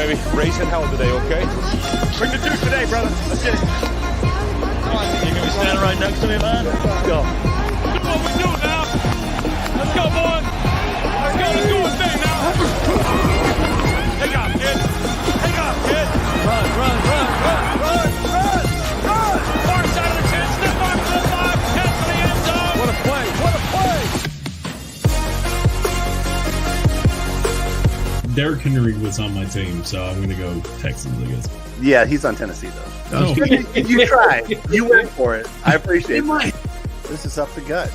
baby. Raising hell today, okay? Bring the juice today, brother. Let's get it. You're going to be standing right next to me, man? Let's go. Do what we do now. Let's go, boys. Let's go. Let's do our thing now. Take off, kid. Take off, kid. Run. Far side of the 10. Step on to the 5. Head to the end zone. What a play. What a play. Derrick Henry was on my team, so I'm going to go Texans, I guess. Yeah, he's on Tennessee, though. No. You tried. You went for it. I appreciate it. This is Up the Gut,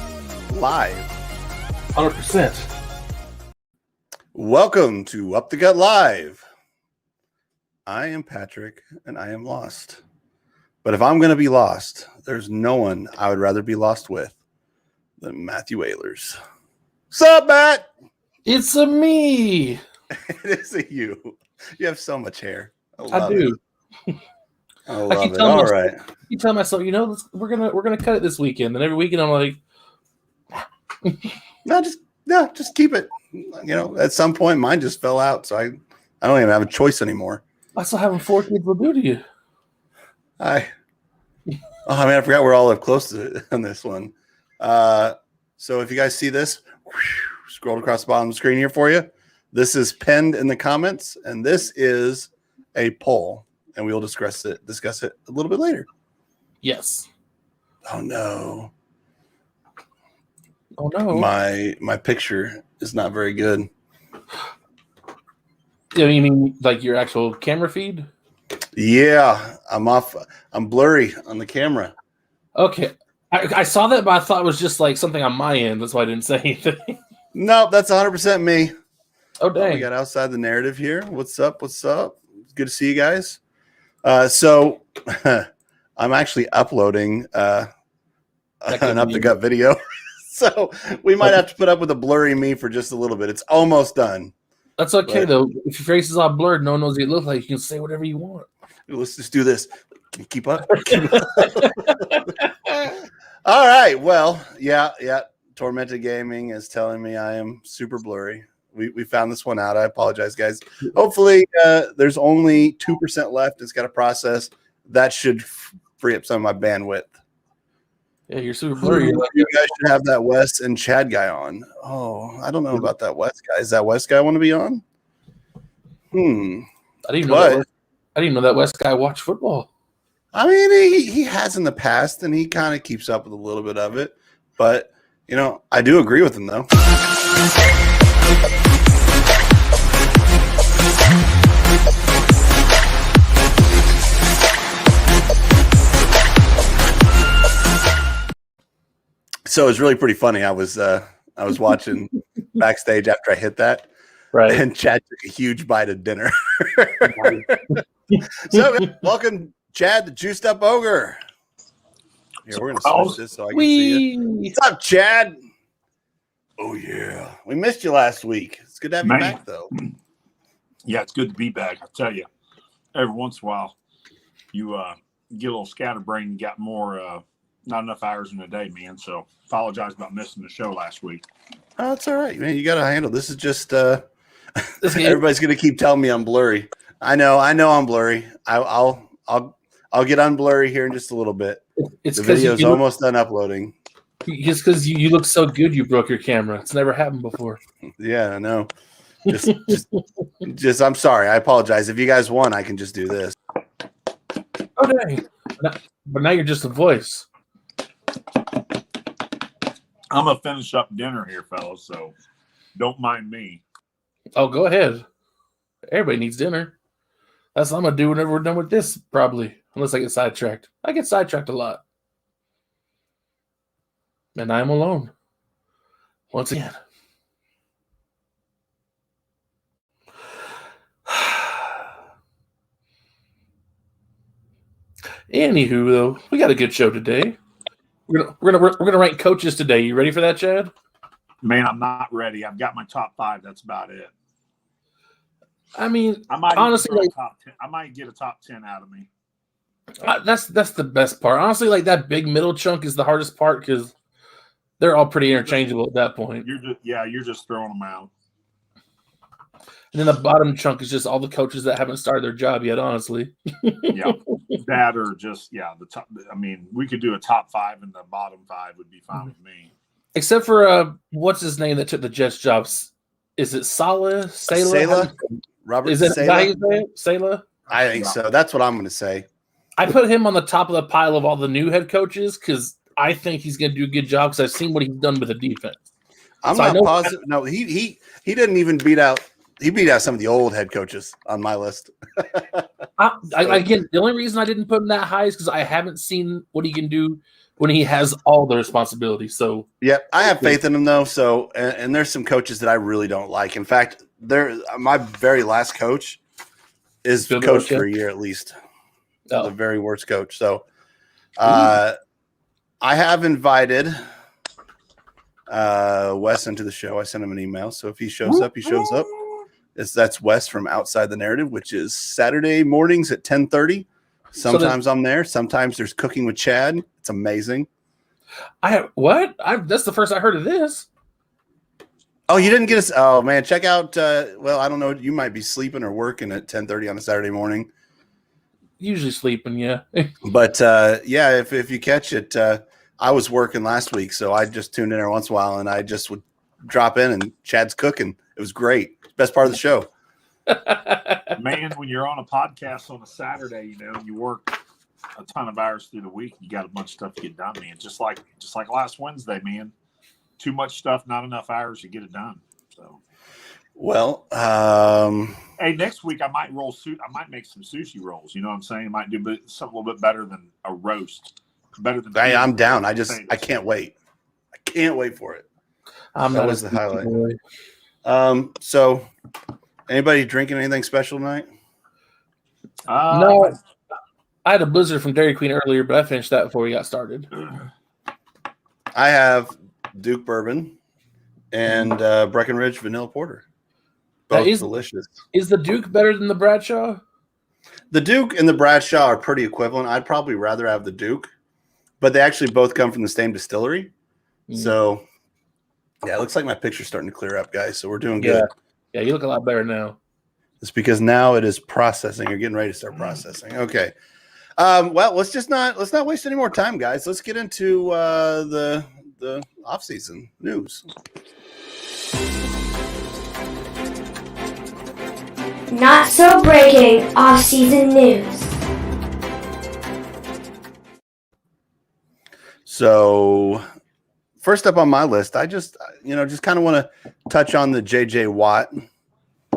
live. 100%. Welcome to Up the Gut Live. I am Patrick, and I am lost. But if I'm going to be lost, there's no one I would rather be lost with than Matthew Ehlers. Sup, Matt? It's a me. It is a you. You have so much hair. I do. I love it. All right. You tell myself, we're gonna cut it this weekend, and every weekend I'm like, just keep it. At some point mine just fell out, so I don't even have a choice anymore. I still having 4 kids will do to you. I forgot we're all up close to on this one. So if you guys see this, scroll across the bottom of the screen here for you. This is pinned in the comments, and this is a poll, and we will discuss it a little bit later. Yes. Oh no. Oh no. My picture is not very good. You mean like your actual camera feed? Yeah, I'm off. I'm blurry on the camera. Okay. I saw that, but I thought it was just like something on my end. That's why I didn't say anything. No, that's 100% me. Oh, dang. We got outside the narrative here. What's up? Good to see you guys. So I'm actually uploading an Up the Gut video. So we might have to put up with a blurry me for just a little bit. It's almost done. That's okay, though. If your face is all blurred, no one knows what you look like. You can say whatever you want. Let's just do this. Can you keep up? All right. Well, yeah. Tormented Gaming is telling me I am super blurry. We found this one out. I apologize, guys. Hopefully, there's only 2% left. It's got to process. That should free up some of my bandwidth. Yeah, you're super blurry. You guys should have that Wes and Chad guy on. Oh, I don't know about that Wes guy. Is that Wes guy want to be on? I didn't know that West guy watched football. I mean, he has in the past, and he kind of keeps up with a little bit of it. But, I do agree with him, though. So it was really pretty funny. I was watching backstage after I hit that, right? And Chad took a huge bite of dinner. So welcome, Chad, the Juiced Up Ogre. Here, we're gonna switch this so I can see you. What's up, Chad? Oh yeah, we missed you last week. It's good to have you back, though. Yeah, it's good to be back. I tell you, every once in a while, you get a little scatterbrained and got more. Not enough hours in a day, man. So apologize about missing the show last week. Oh, it's all right, man. You got to handle this. Is just everybody's gonna keep telling me I'm blurry. I know I'm blurry. I'll get unblurry here in just a little bit. The video's almost done uploading. Just because you look so good, you broke your camera. It's never happened before. Yeah, I know. Just I'm sorry. I apologize. If you guys want, I can just do this. Oh dang! But now you're just a voice. I'm gonna finish up dinner here, fellas. So don't mind me. Oh, go ahead. Everybody needs dinner. That's what I'm gonna do whenever we're done with this, probably. Unless I get sidetracked. I get sidetracked a lot. And I'm alone. Once again. Anywho, though, we got a good show today. We're gonna rank coaches today. You ready for that, Chad? Man, I'm not ready. I've got my top 5. That's about it. I mean, I might honestly, top 10. I might get a top 10 out of me. That's the best part. Honestly, like that big middle chunk is the hardest part because they're all pretty interchangeable at that point. You're just throwing them out. And then the bottom chunk is just all the coaches that haven't started their job yet, honestly. Yeah, that or just the top. I mean, we could do a top 5, and the bottom 5 would be fine with me. Except for what's his name that took the Jets jobs? Is it Saleh? Robert Is it Saleh? Saleh? I think so. That's what I'm going to say. I put him on the top of the pile of all the new head coaches because I think he's going to do a good job because I've seen what he's done with the defense. I'm not positive. No, he didn't even beat out. He beat out some of the old head coaches on my list. Again, the only reason I didn't put him that high is because I haven't seen what he can do when he has all the responsibility. So yeah, I have faith in him though. So and there's some coaches that I really don't like. In fact, my very last coach is coached for a year at least. The very worst coach. So I have invited Wes into the show. I sent him an email. So if he shows up, he shows up. That's Wes from Outside the Narrative, which is Saturday mornings at 10:30. Sometimes I'm there. Sometimes there's Cooking with Chad. It's amazing. That's the first I heard of this. Oh, you didn't get us? Oh man, check out. Well, I don't know. You might be sleeping or working at 10:30 on a Saturday morning. Usually sleeping, yeah. But yeah, if you catch it, I was working last week, so I just tuned in every once in a while, and I just would drop in, and Chad's cooking. It was great. Best part of the show. Man, when you're on a podcast on a Saturday, you work a ton of hours through the week. You got a bunch of stuff to get done, man. Just like last Wednesday, man. Too much stuff, not enough hours to get it done. So, well, hey, next week I might I might make some sushi rolls. You know what I'm saying? I might do something a little bit better than a roast. Better than. Hey, I'm down. I can't wait. I can't wait for it. That was the highlight. Boy. So anybody drinking anything special tonight? No, I had a blizzard from Dairy Queen earlier, but I finished that before we got started. I have Duke bourbon and Breckenridge vanilla porter. Both delicious. Is the Duke better than the Bradshaw? The Duke and the Bradshaw are pretty equivalent. I'd probably rather have the Duke, but they actually both come from the same distillery. So yeah, it looks like my picture's starting to clear up, guys. So we're doing good. Yeah, you look a lot better now. It's because now it is processing. You're getting ready to start processing. Okay. Well, let's not waste any more time, guys. Let's get into the offseason news. Not so breaking offseason news. So first up on my list, I just kind of want to touch on the JJ Watt.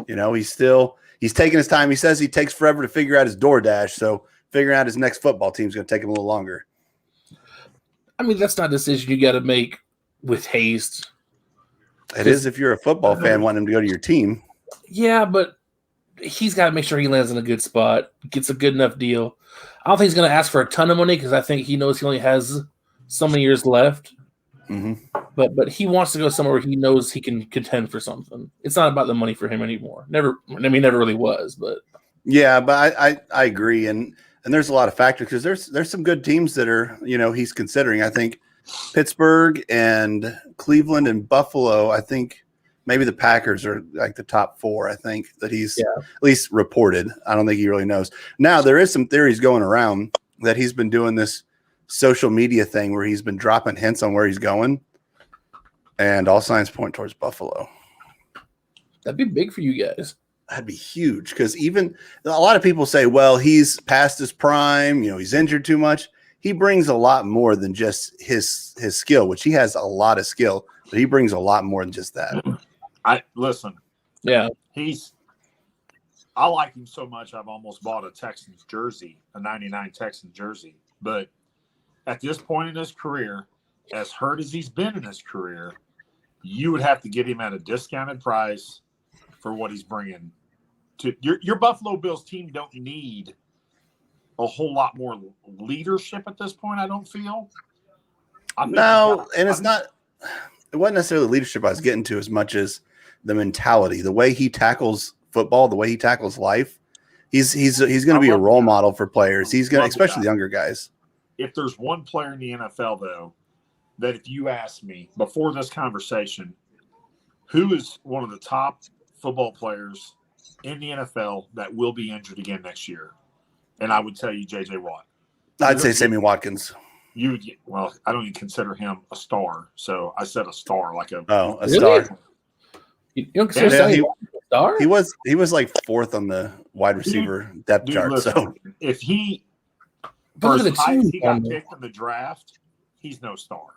He's taking his time. He says he takes forever to figure out his DoorDash. So figuring out his next football team is going to take him a little longer. I mean, that's not a decision you got to make with haste. It is if you're a football fan wanting him to go to your team. Yeah, but he's got to make sure he lands in a good spot, gets a good enough deal. I don't think he's going to ask for a ton of money because I think he knows he only has so many years left. Mm-hmm. But he wants to go somewhere where he knows he can contend for something. It's not about the money for him anymore. Never really was. But yeah, but I agree, and there's a lot of factors because there's some good teams that are he's considering. I think Pittsburgh and Cleveland and Buffalo. I think maybe the Packers are like the top 4. I think that he's at least reported. I don't think he really knows. Now there is some theories going around that he's been doing this social media thing where he's been dropping hints on where he's going, and all signs point towards Buffalo. That'd be big for you guys. That'd be huge because even a lot of people say, well, he's past his prime, he's injured too much. He brings a lot more than just his skill, which he has a lot of skill, but he brings a lot more than just that. Listen. Yeah. I like him so much I've almost bought a Texans jersey, a 99 Texans jersey. But at this point in his career, as hurt as he's been in his career, you would have to get him at a discounted price for what he's bringing. To your Buffalo Bills team don't need a whole lot more leadership at this point, I don't feel. It wasn't necessarily leadership I was getting to as much as the mentality, the way he tackles football, the way he tackles life. He's going to be a role model for players. He's going to, especially the younger guys. If there's one player in the NFL, though, that if you ask me before this conversation, who is one of the top football players in the NFL that will be injured again next year, and I would tell you J.J. Watt. I'd say Sammy Watkins. Well, I don't even consider him a star, so I said a star like a a Really? star. You don't consider Sammy Watkins a star? He was like 4th on the wide receiver depth chart. Listen, so if he But look at first the high as team he got on there. picked in the draft, he's no star.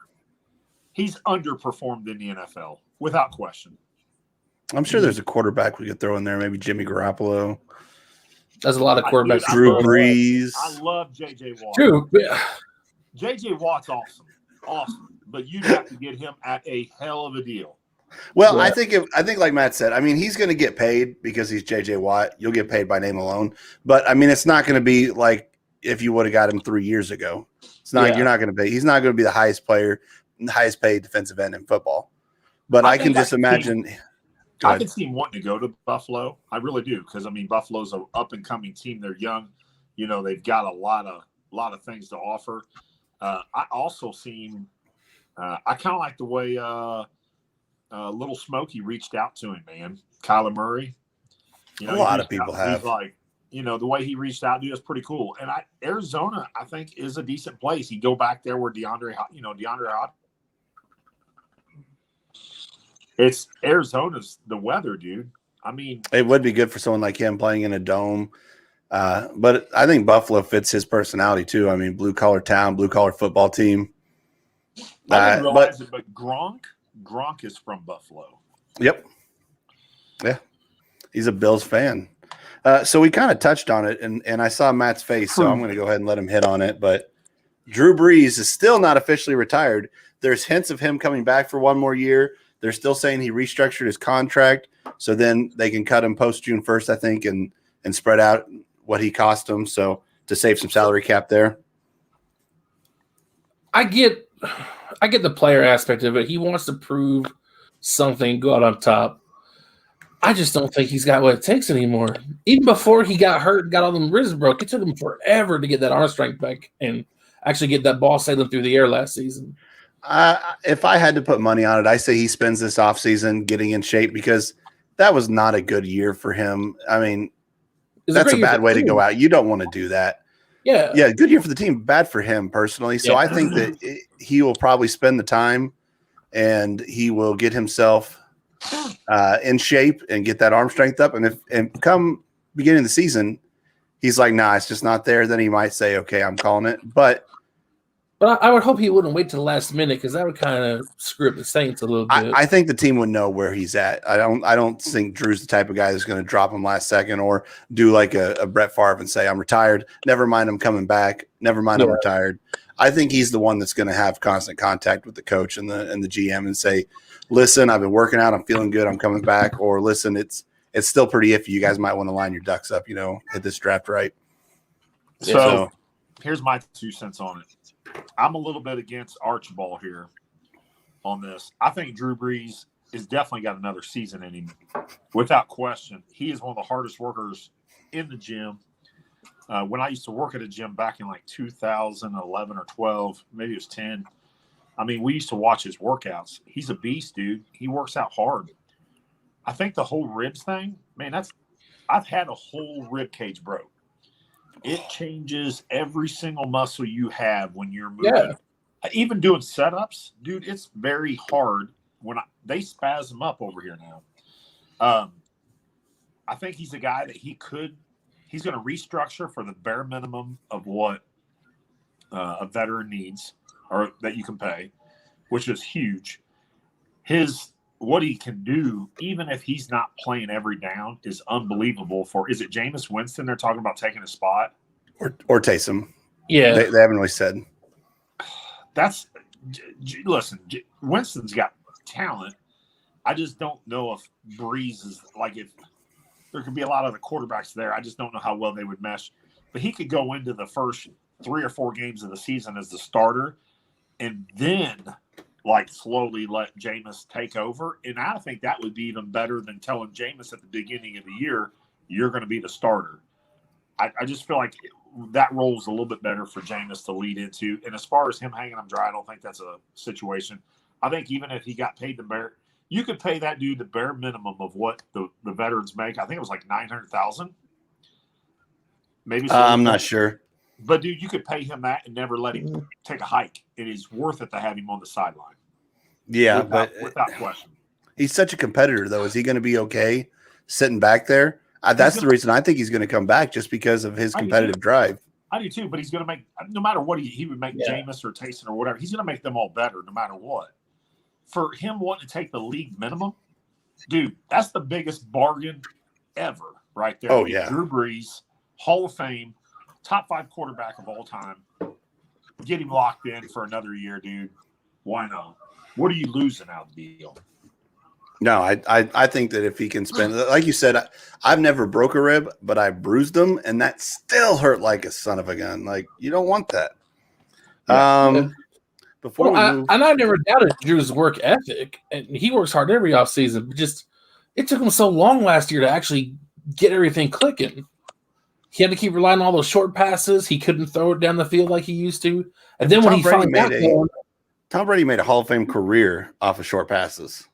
He's underperformed in the NFL without question. I'm sure there's a quarterback we could throw in there, maybe Jimmy Garoppolo, There's a lot of quarterbacks. Drew Brees. I love J.J. Watt. True. J.J. Watt's awesome, but you'd have to get him at a hell of a deal. Well, Yeah. I think like Matt said, I mean, he's going to get paid because he's J.J. Watt. You'll get paid by name alone, but I mean, it's not going to be like if you would have got him 3 years ago. It's not. Yeah. You're not going to pay. He's not going to be the highest paid defensive end in football. But I can just imagine. I can see him wanting to go to Buffalo. I really do, because I mean, Buffalo's an up and coming team. They're young. You know, they've got a lot of things to offer. I also see him. I kind of like the way Little Smokey reached out to him, man. Kyler Murray. You know, A lot of people have. He's like, you know, the way he reached out to you is pretty cool. And Arizona, I think, is a decent place. You go back there where DeAndre Hopkins. It's Arizona's the weather, dude. I mean, It would be good for someone like him playing in a dome. But I think Buffalo fits his personality too. I mean, blue collar town, blue collar football team. I didn't realize it, but Gronk is from Buffalo. Yep. Yeah. He's a Bills fan. So we kind of touched on it, and I saw Matt's face, so I'm going to go ahead and let him hit on it. But Drew Brees is still not officially retired. There's hints of him coming back for one more year. They're still saying he restructured his contract, so then they can cut him post June 1st, I think, and spread out what he cost them, so to save some salary cap there. I get the player aspect of it. He wants to prove something, go out on top. I just don't think he's got what it takes anymore. Even before he got hurt and got all them ribs broke, it took him forever to get that arm strength back and actually get that ball sailing through the air last season. If I had to put money on it, I say he spends this offseason getting in shape, because that was not a good year for him. I mean, that's a bad way to go out. You don't want to do that. Yeah. Yeah, good year for the team, bad for him personally. So Yeah. I think that he will probably spend the time and he will get himself in shape and get that arm strength up. And come beginning of the season, he's like, nah, it's just not there. Then he might say, okay, I'm calling it. But I would hope he wouldn't wait till the last minute, because that would kind of screw up the Saints a little bit. I think the team would know where he's at. I don't think Drew's the type of guy that's going to drop him last second or do like a Brett Favre and say, I'm retired. Never mind, I'm coming back. Never mind, I'm retired. I think he's the one that's going to have constant contact with the coach and the GM and say, listen, I've been working out. I'm feeling good. I'm coming back. Or listen, it's still pretty iffy. You guys might want to line your ducks up, hit this draft right. So here's my 2 cents on it. I'm a little bit against Archibald here on this. I think Drew Brees has definitely got another season in him, without question. He is one of the hardest workers in the gym. When I used to work at a gym back in like 2011 or 12, maybe it was 10, I mean, we used to watch his workouts. He's a beast, dude. He works out hard. I think the whole ribs thing, man, I've had a whole rib cage broke. It changes every single muscle you have when you're moving. Yeah. Even doing setups, dude, it's very hard when they spasm up over here now. I think he's a guy that he's going to restructure for the bare minimum of what a veteran needs or that you can pay, which is huge. What he can do, even if he's not playing every down, is unbelievable. Is it Jameis Winston they're talking about taking a spot? Or Taysom. Yeah. They haven't really said. Listen, Winston's got talent. I just don't know if Breeze is if there could be a lot of the quarterbacks there. I just don't know how well they would mesh. But he could go into the first 3 or 4 games of the season as the starter and then slowly let Jameis take over. And I think that would be even better than telling Jameis at the beginning of the year, you're going to be the starter. I just feel like that role is a little bit better for Jameis to lead into. And as far as him hanging him dry, I don't think that's a situation. I think even if he got paid You could pay that dude the bare minimum of what the veterans make. I think it was like $900,000. Maybe I'm not sure. But dude, you could pay him that and never let him take a hike. It is worth it to have him on the sideline. Yeah, without question. He's such a competitor, though. Is he going to be okay sitting back there? That's the reason I think he's going to come back, just because of his competitive drive. I do too, but he's going to make, no matter what he would make Jameis or Taysom or whatever, he's going to make them all better no matter what. For him wanting to take the league minimum, dude, that's the biggest bargain ever right there. Oh, yeah. Drew Brees, Hall of Fame, top 5 quarterback of all time. Get him locked in for another year, dude. Why not? What are you losing out of the deal? No, I think that if he can spend, like you said, I've never broke a rib, but I bruised them, and that still hurt like a son of a gun. Like, you don't want that. Before we move, and I never doubted Drew's work ethic, and he works hard every offseason. But just it took him so long last year to actually get everything clicking. He had to keep relying on all those short passes. He couldn't throw it down the field like he used to. And then when he finally got going, Tom Brady made a Hall of Fame career off of short passes.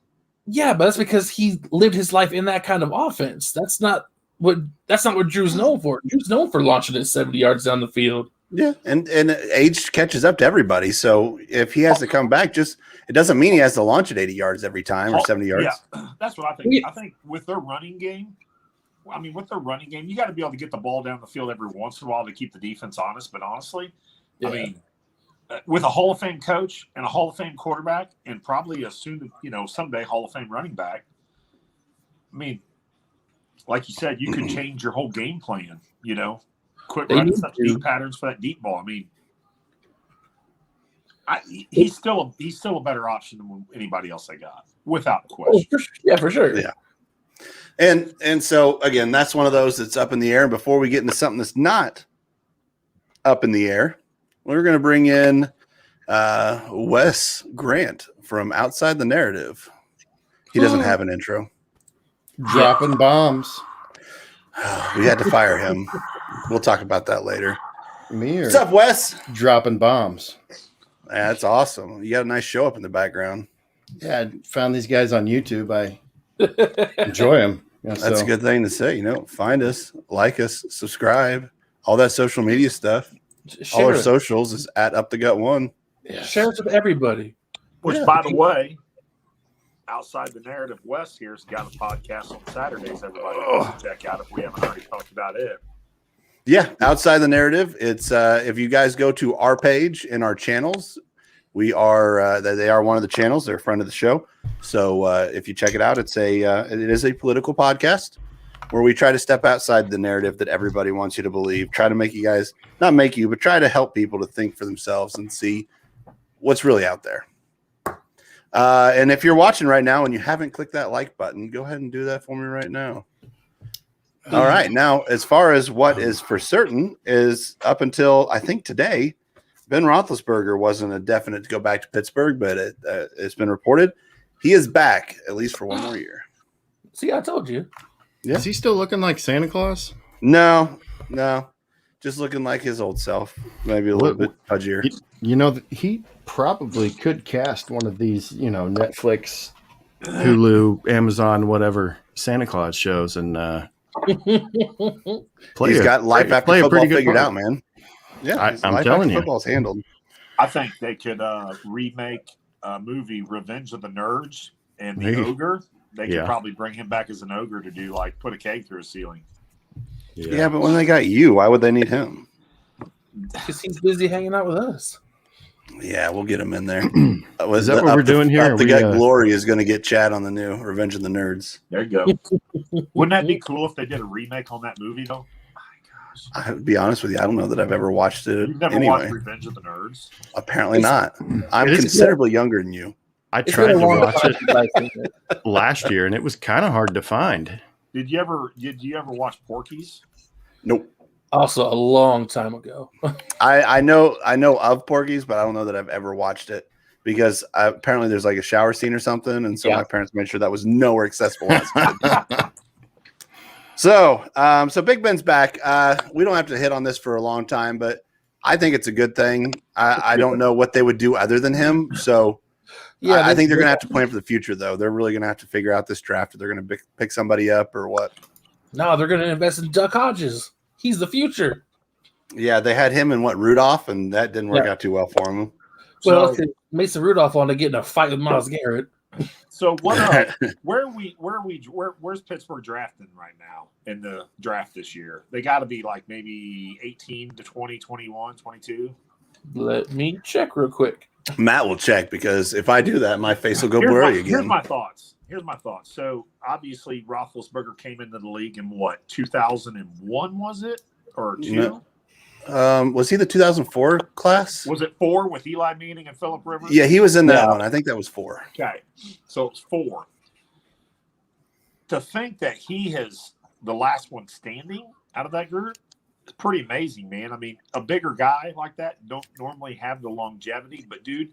Yeah, but that's because he lived his life in that kind of offense. That's not what Drew's known for. Drew's known for launching it 70 yards down the field. Yeah, and age catches up to everybody. So if he has to come back, it doesn't mean he has to launch it 80 yards every time or 70 yards. Yeah, that's what I think. Yeah. I think with their running game, you got to be able to get the ball down the field every once in a while to keep the defense honest. But honestly, I mean, with a Hall of Fame coach and a Hall of Fame quarterback and probably a someday Hall of Fame running back, I mean, like you said, you could change your whole game plan, quit running such deep patterns for that deep ball. I mean, he's still a better option than anybody else they got, without question. For sure. Yeah. And so, again, that's one of those that's up in the air. And before we get into something that's not up in the air, we're going to bring in Wes Grant from Outside the Narrative. He doesn't have an intro. Dropping bombs. We had to fire him. We'll talk about that later. What's up, Wes? Dropping bombs. That's awesome. You got a nice show up in the background. Yeah, I found these guys on YouTube. I enjoy them. That's a good thing to say. Find us, like us, subscribe, all that social media stuff. All our socials is at Up the Gut One. Yeah. Share it with everybody. Which, by the way, Outside the Narrative, Wes here's got a podcast on Saturdays. Everybody needs to check out if we haven't already talked about it. Yeah, Outside the Narrative. It's if you guys go to our page in our channels, we are they are one of the channels. They're a friend of the show. So if you check it out, it is a political podcast where we try to step outside the narrative that everybody wants you to believe. Try to make you guys, not make you, but try to help people to think for themselves and see what's really out there. And if you're watching right now and you haven't clicked that like button, go ahead and do that for me right now. All right. Now, as far as what is for certain is up until I think today, Ben Roethlisberger wasn't a definite to go back to Pittsburgh, but it's been reported he is back at least for one more year. See, I told you. Yeah. Is he still looking like Santa Claus? No. Just looking like his old self. Maybe a little bit pudgier. He probably could cast one of these, Netflix, Hulu, Amazon, whatever Santa Claus shows and He's got life after football figured out, man. Yeah, I'm telling you. Football's handled. I think they could remake a movie, Revenge of the Nerds, and the Ogre. They could probably bring him back as an ogre to do put a cake through a ceiling. Yeah, but when they got you, why would they need him? Because he's busy hanging out with us. Yeah, we'll get him in there. Is that what we're doing here? The guy Glory is going to get Chad on the new Revenge of the Nerds. There you go. Wouldn't that be cool if they did a remake on that movie, though? My gosh. I'll be honest with you, I don't know that I've ever watched it. You've never watched Revenge of the Nerds? Apparently not. I'm considerably younger than you. I tried to watch it last year, and it was kind of hard to find. Did you ever watch Porky's? Nope. Also, a long time ago. I know of Porky's, but I don't know that I've ever watched it because apparently there's a shower scene or something, and so my parents made sure that was nowhere accessible. So Big Ben's back. We don't have to hit on this for a long time, but I think it's a good thing. I don't know what they would do other than him. So Yeah, I think they're going to have to plan for the future, though. They're really going to have to figure out this draft if they're going to pick somebody up or what. No, they're going to invest in Duck Hodges. He's the future. Yeah, they had him and Rudolph, and that didn't work Yeah. out too well for him. Well, So, Mason Rudolph wanted to get in a fight with Myles Garrett. so where's Pittsburgh drafting right now in the draft this year? They got to be like maybe 18 to 20, 21, 22. Let me check real quick. Matt will check because if I do that, my face will go blurry again. Here's my thoughts. So obviously Roethlisberger came into the league in what, 2001 was it, or 2? No. Was he the 2004 class? Was it 4 with Eli Manning and Phillip Rivers? Yeah, he was in that one. I think that was 4. Okay, so it's 4. To think that he is the last one standing out of that group is pretty amazing, man. I mean, a bigger guy like that don't normally have the longevity, but dude,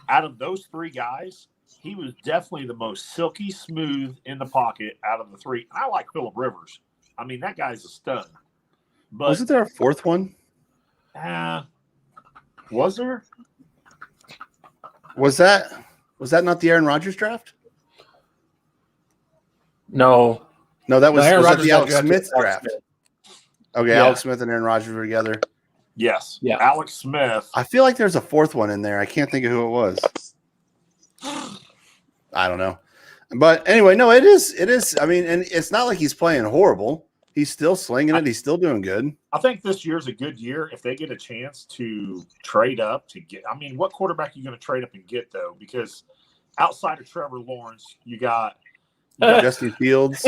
out of those 3 guys, he was definitely the most silky smooth in the pocket out of the 3. I like Phillip Rivers. I mean, that guy's a stud. But Wasn't there a 4th one? Was there? Was that not the Aaron Rodgers draft? No. No, that was, Aaron was that Rodgers the got Alex drafted Smith by draft. Smith. Okay, Yeah. Alex Smith and Aaron Rodgers were together. Yes. Yeah. Alex Smith. I feel like there's a 4th one in there. I can't think of who it was. I don't know. But anyway, no, it is. I mean, and it's not like he's playing horrible. He's still slinging it. He's still doing good. I think this year's a good year if they get a chance to trade up to get. I mean, what quarterback are you going to trade up and get, though? Because outside of Trevor Lawrence, you got Justin Fields.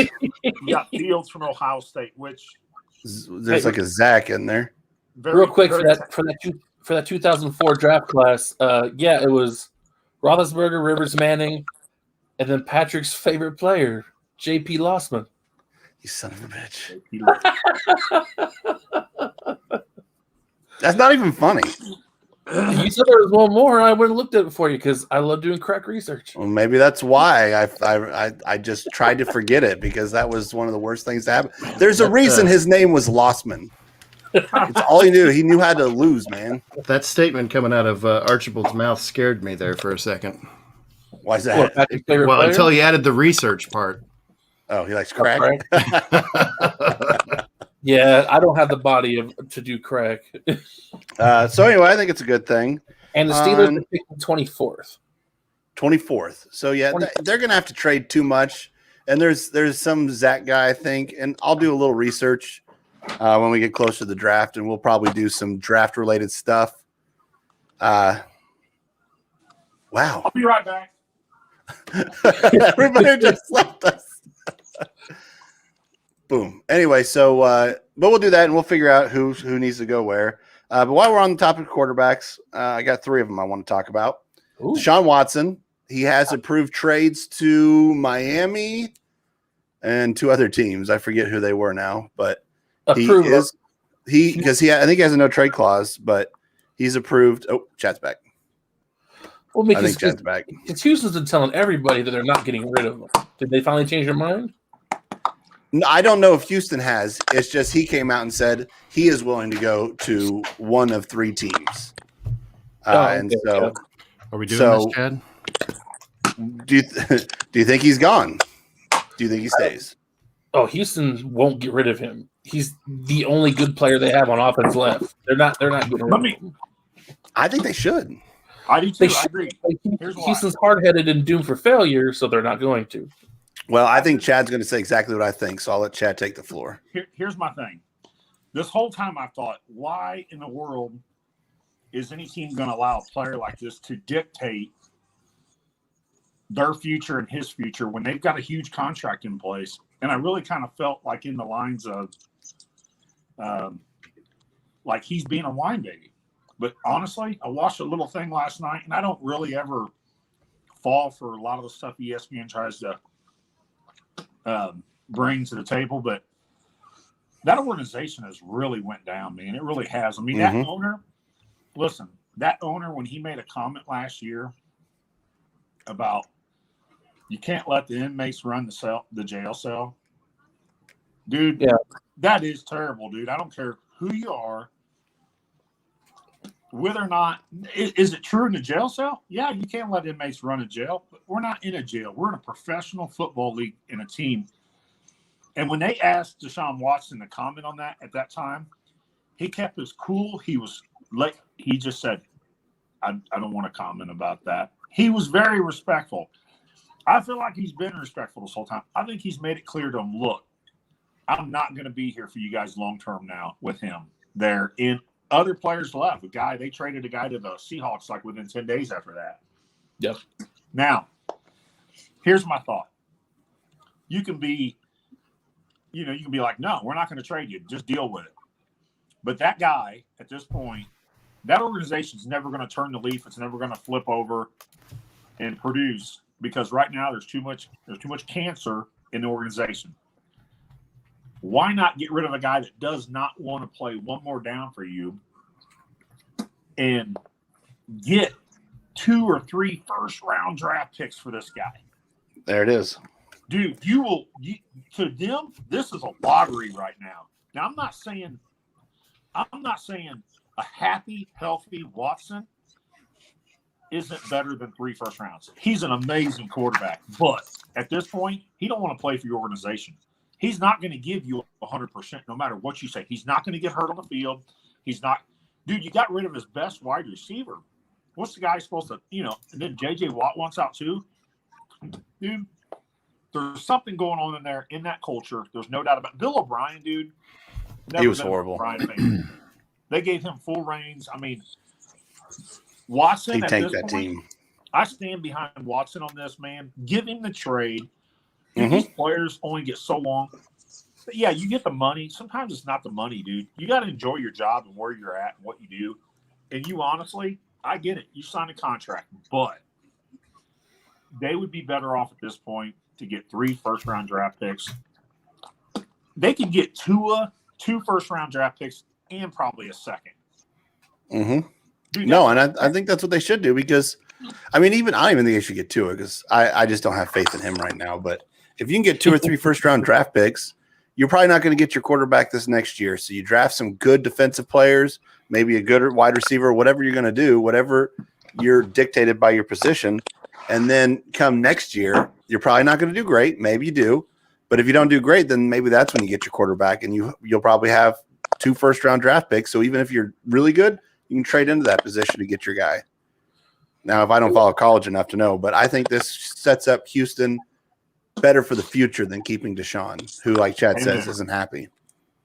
Fields from Ohio State, which There's like a Zach in there. Real quick for that 2004 draft class. It was Roethlisberger, Rivers, Manning, and then Patrick's favorite player, J.P. Lossman. You son of a bitch. That's not even funny. You said there was one more, and I would have looked at it for you because I love doing crack research. Well, maybe that's why I just tried to forget it because that was one of the worst things to happen. There's a reason his name was Lossman. It's all he knew. He knew how to lose, man. That statement coming out of Archibald's mouth scared me there for a second. Why is that? Patrick's favorite Well, player? until he added the research part. Oh, he likes crack. Yeah, I don't have the body to do crack. So anyway, I think it's a good thing. And the Steelers are picking 24th. 24th. So yeah, they're gonna have to trade too much. And there's some Zach guy, I think, and I'll do a little research when we get closer to the draft, and we'll probably do some draft related stuff. Wow. I'll be right back. Everybody just left us. Boom. Anyway, so but we'll do that and we'll figure out who needs to go where. But while we're on the topic of quarterbacks, I got 3 of them I want to talk about. Ooh. Shaun Watson, he has approved trades to Miami and 2 other teams. I forget who they were now, but I think he has a no trade clause, but he's approved. Oh, Chad's back. Well, I think Chad's back. Because Houston's been telling everybody that they're not getting rid of him. Did they finally change their mind? No, I don't know if Houston has. It's just he came out and said he is willing to go to one of 3 teams. And so, are we doing this, Chad? Do you think he's gone? Do you think he stays? Oh, Houston won't get rid of him. He's the only good player they have on offense left. They're not getting rid of him. I think they should. I do too. They I should. agree. Here's why. Houston's hard-headed and doomed for failure, so they're not going to. Well, I think Chad's going to say exactly what I think, so I'll let Chad take the floor. Here's my thing. This whole time I thought, why in the world is any team going to allow a player like this to dictate their future and his future when they've got a huge contract in place? And I really kind of felt like in the lines of like he's being a wine baby. But honestly, I watched a little thing last night, and I don't really ever fall for a lot of the stuff ESPN tries to bring to the table. But that organization has really went down, man. It really has. I mean, that owner, listen, that owner, when he made a comment last year about you can't let the inmates run the jail cell, dude, yeah, that is terrible, dude. I don't care who you are. whether or not is it true in the jail cell? Yeah, you can't let inmates run a jail, but we're not in a jail. We're in a professional football league in a team. And when they asked Deshaun Watson to comment on that at that time, he kept his cool. He was like, he just said, I don't want to comment about that. He was very respectful. I feel like he's been respectful this whole time. I think he's made it clear to him, look, I'm not going to be here for you guys long term now with him there. In other players left. They traded a guy to the Seahawks like within 10 days after that. Yep. Now, here's my thought. You can be like, no, we're not going to trade you. Just deal with it. But that guy, at this point, that organization's never going to turn the leaf. It's never going to flip over and produce because right now there's too much cancer in the organization. Why not get rid of a guy that does not want to play one more down for you and get 2 or 3 first-round draft picks for this guy? There it is. Dude, to them, this is a lottery right now. Now, I'm not saying a happy, healthy Watson isn't better than 3 first rounds. He's an amazing quarterback, but at this point, he don't want to play for your organization. He's not going to give you 100% no matter what you say. He's not going to get hurt on the field. He's not – dude, you got rid of his best wide receiver. What's the guy supposed to – and then J.J. Watt wants out too? Dude, there's something going on in there in that culture. There's no doubt about it. Bill O'Brien, dude. He was horrible. They gave him full reins. I mean, Watson. He tanked that team. I stand behind Watson on this, man. Give him the trade. These players only get so long. But yeah, you get the money. Sometimes it's not the money, dude. You got to enjoy your job and where you're at and what you do. And you honestly, I get it. You signed a contract, but they would be better off at this point to get 3 first-round draft picks. They could get 2 first-round draft picks and probably a second. Mm-hmm. Dude, no, and I think that's what they should do because, I mean, I don't even think they should get 2 because I just don't have faith in him right now. But if you can get 2 or 3 first-round draft picks, you're probably not going to get your quarterback this next year. So you draft some good defensive players, maybe a good wide receiver, whatever you're going to do, whatever you're dictated by your position. And then come next year, you're probably not going to do great. Maybe you do. But if you don't do great, then maybe that's when you get your quarterback, and you'll probably have 2 first-round draft picks. So even if you're really good, you can trade into that position to get your guy. Now, if I don't follow college enough to know, but I think this sets up Houston better for the future than keeping Deshaun, who, like Chad says, isn't happy.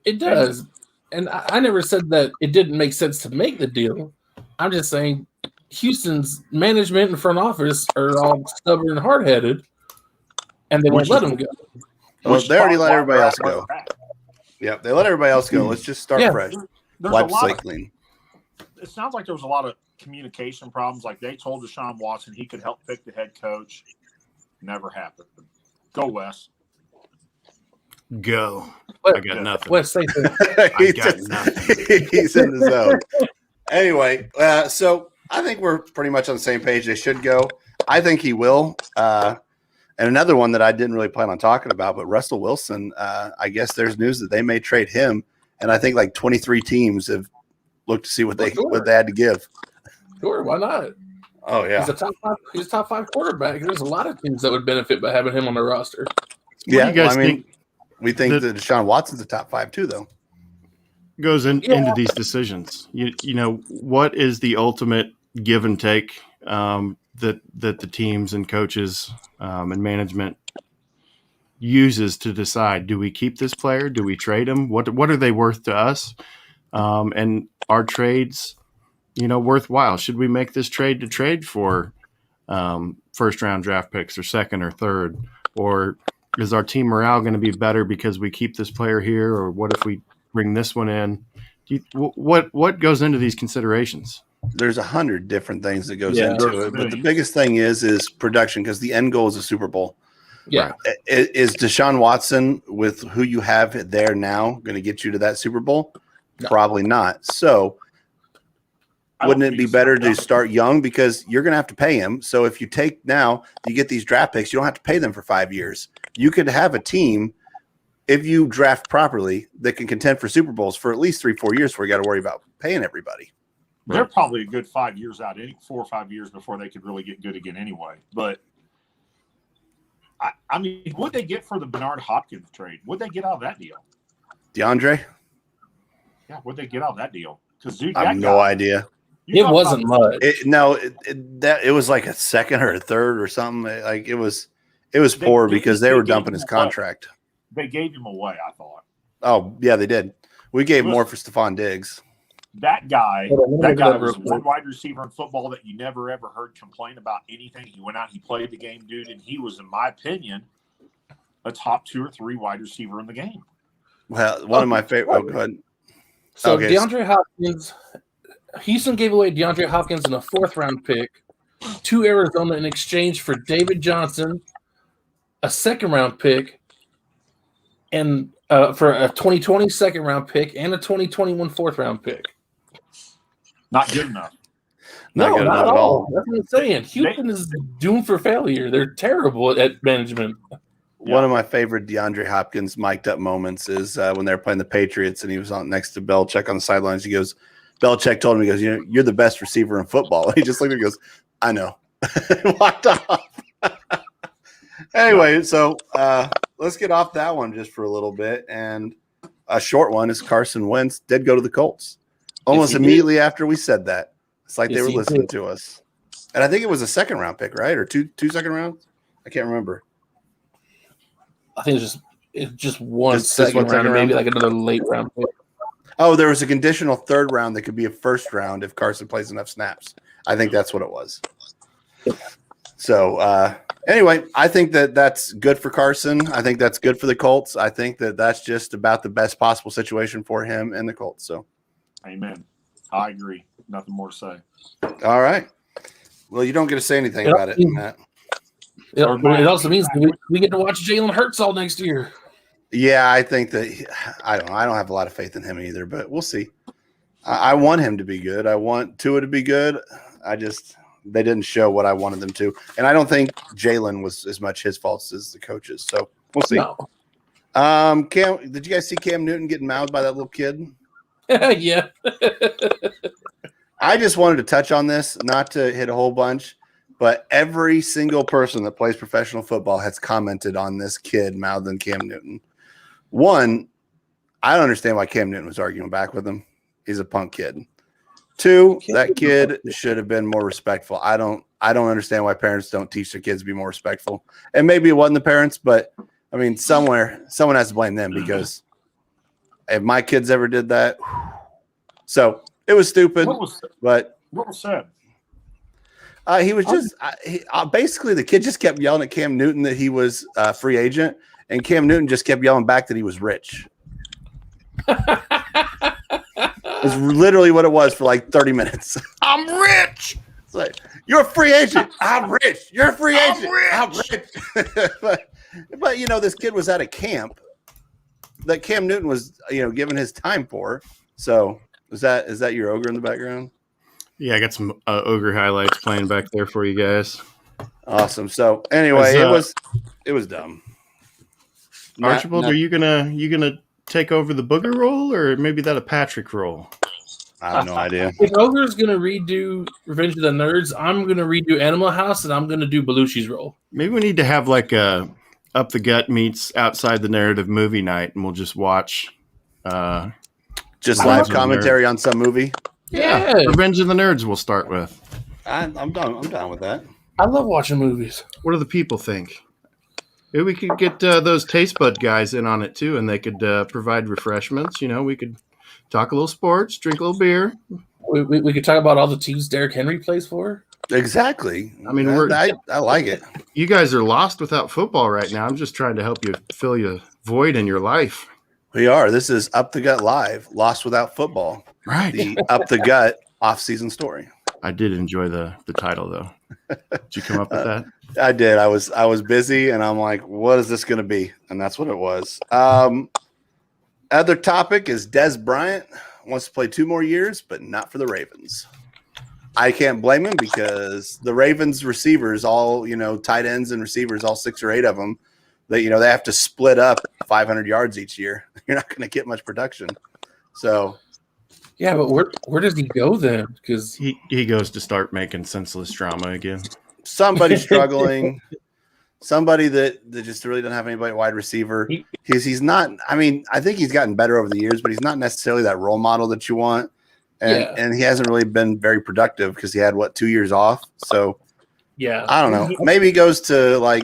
It does. And I never said that it didn't make sense to make the deal. I'm just saying Houston's management and front office are all stubborn and hard-headed, and they won't let him go. Well, they already let everybody else go. Yep, they let everybody else go. Let's just start fresh. Wipe the slate clean. It sounds like there was a lot of communication problems. Like they told Deshaun Watson he could help pick the head coach. Never happened. Go, Wes. Go. I got nothing. Wes, say that. I got nothing. He's in the zone. Anyway, so I think we're pretty much on the same page. They should go. I think he will. And another one that I didn't really plan on talking about, but Russell Wilson, I guess there's news that they may trade him. And I think like 23 teams have looked to see what they had to give. Sure, why not? Oh, yeah. He's a top 5 quarterback. There's a lot of teams that would benefit by having him on their roster. Yeah, we think that Deshaun Watson's a top 5 too, though. Goes into these decisions. You know, what is the ultimate give and take that the teams and coaches and management uses to decide, do we keep this player? Do we trade him? What are they worth to us? And are trades, worthwhile? Should we make this trade for first round draft picks or second or third? Or is our team morale going to be better because we keep this player here? Or what if we bring this one in? What goes into these considerations? There's 100 different things that goes into it, but the biggest thing is production, because the end goal is a Super Bowl. Yeah. Is Deshaun Watson, with who you have there now, going to get you to that Super Bowl? No. Probably not. So wouldn't it be better to start young, because you're going to have to pay him? So if you take now, you get these draft picks, you don't have to pay them for 5 years. You could have a team, if you draft properly, that can contend for Super Bowls for at least 3-4 years before you got to worry about paying everybody. They're probably a good 5 years out, 4 or 5 years before they could really get good again anyway. But, I mean, what'd they get for the Bernard Hopkins trade? What'd they get out of that deal? DeAndre? Yeah, what'd they get out of that deal? Because, dude, I have no idea. It wasn't much. It was like a second or a third or something. Like it was poor because they were dumping his contract. They gave him away, I thought. Oh, yeah, they did. We gave more for Stephon Diggs. That guy was one wide receiver in football that you never, ever heard complain about anything. He went out, he played the game, dude, and he was, in my opinion, a top 2 or 3 wide receiver in the game. Well, one of my favorite. Oh, go ahead. So Okay. DeAndre Hopkins, Houston gave away DeAndre Hopkins in a 4th-round pick to Arizona in exchange for David Johnson, a 2nd-round pick, and for a 2020 2nd-round pick and a 2021 4th-round pick. Not good enough. Not good enough at all. That's what I'm saying. Houston is doomed for failure. They're terrible at management. One of my favorite DeAndre Hopkins mic'd up moments is when they were playing the Patriots and he was on next to Belichick on the sidelines. He goes, Belichick told him, he goes, you're the best receiver in football. He just looked at him and goes, I know. Walked off. Anyway, so let's get off that one just for a little bit. And a short one is Carson Wentz did go to the Colts. Almost immediately after we said that. It's like they were listening to us. And I think it was a 2nd-round pick, right? Or two second rounds? I can't remember. I think it's just one second round, maybe like another late round pick. Oh, there was a conditional 3rd round that could be a 1st round if Carson plays enough snaps. I think that's what it was. So, anyway, I think that's good for Carson. I think that's good for the Colts. I think that's just about the best possible situation for him and the Colts. So, amen. I agree. Nothing more to say. All right. Well, you don't get to say anything about it, Matt. It also means we get to watch Jalen Hurts all next year. Yeah, I think that I don't have a lot of faith in him either, but we'll see. I want him to be good. I want Tua to be good. They didn't show what I wanted them to, and I don't think Jalen was as much his fault as the coaches. So we'll see. No. Cam, did you guys see Cam Newton getting mouthed by that little kid? Yeah. I just wanted to touch on this, not to hit a whole bunch, but every single person that plays professional football has commented on this kid mouthing Cam Newton. One, I don't understand why Cam Newton was arguing back with him. He's a punk kid. 2, that kid should have been more respectful. I don't understand why parents don't teach their kids to be more respectful. And maybe it wasn't the parents, but I mean, someone has to blame them because if my kids ever did that, so it was stupid. What was said? He was just basically the kid just kept yelling at Cam Newton that he was a free agent, and Cam Newton just kept yelling back that he was rich. It's literally what it was for like 30 minutes. I'm rich. It's like, you're a free agent. I'm rich. You're a free agent. I'm rich. but you know, this kid was at a camp that Cam Newton was, giving his time for. So is that your ogre in the background? Yeah, I got some ogre highlights playing back there for you guys. Awesome. So anyway, it was dumb. Archibald, are you gonna take over the booger role, or maybe that a Patrick role? I have no idea. If Ogre's gonna redo Revenge of the Nerds, I'm gonna redo Animal House, and I'm gonna do Belushi's role. Maybe we need to have like a Up the Gut meets Outside the Narrative movie night, and we'll just watch. Just live commentary on some movie. Yeah, Revenge of the Nerds. We'll start with. I'm down with that. I love watching movies. What do the people think? Maybe we could get those taste bud guys in on it too, and they could provide refreshments. We could talk a little sports, drink a little beer. We could talk about all the teams Derrick Henry plays for. Exactly. I mean, I like it. You guys are lost without football right now. I'm just trying to help you fill your void in your life. We are. This is Up the Gut Live, Lost Without Football. Right. The Up the Gut off-season story. I did enjoy the title, though. Did you come up with that? I did. I was busy, and I'm like, what is this going to be? And that's what it was. Other topic is Des Bryant wants to play 2 more years, but not for the Ravens. I can't blame him because the Ravens receivers, all, tight ends and receivers, all 6 or 8 of them, they have to split up 500 yards each year. You're not going to get much production. So Yeah, but where does he go then? Because He goes to start making senseless drama again. Somebody struggling, somebody that just really doesn't have anybody at wide receiver. He's not. I mean, I think he's gotten better over the years, but he's not necessarily that role model that you want. And he hasn't really been very productive because he had 2 years off. So yeah, I don't know. Maybe he goes to like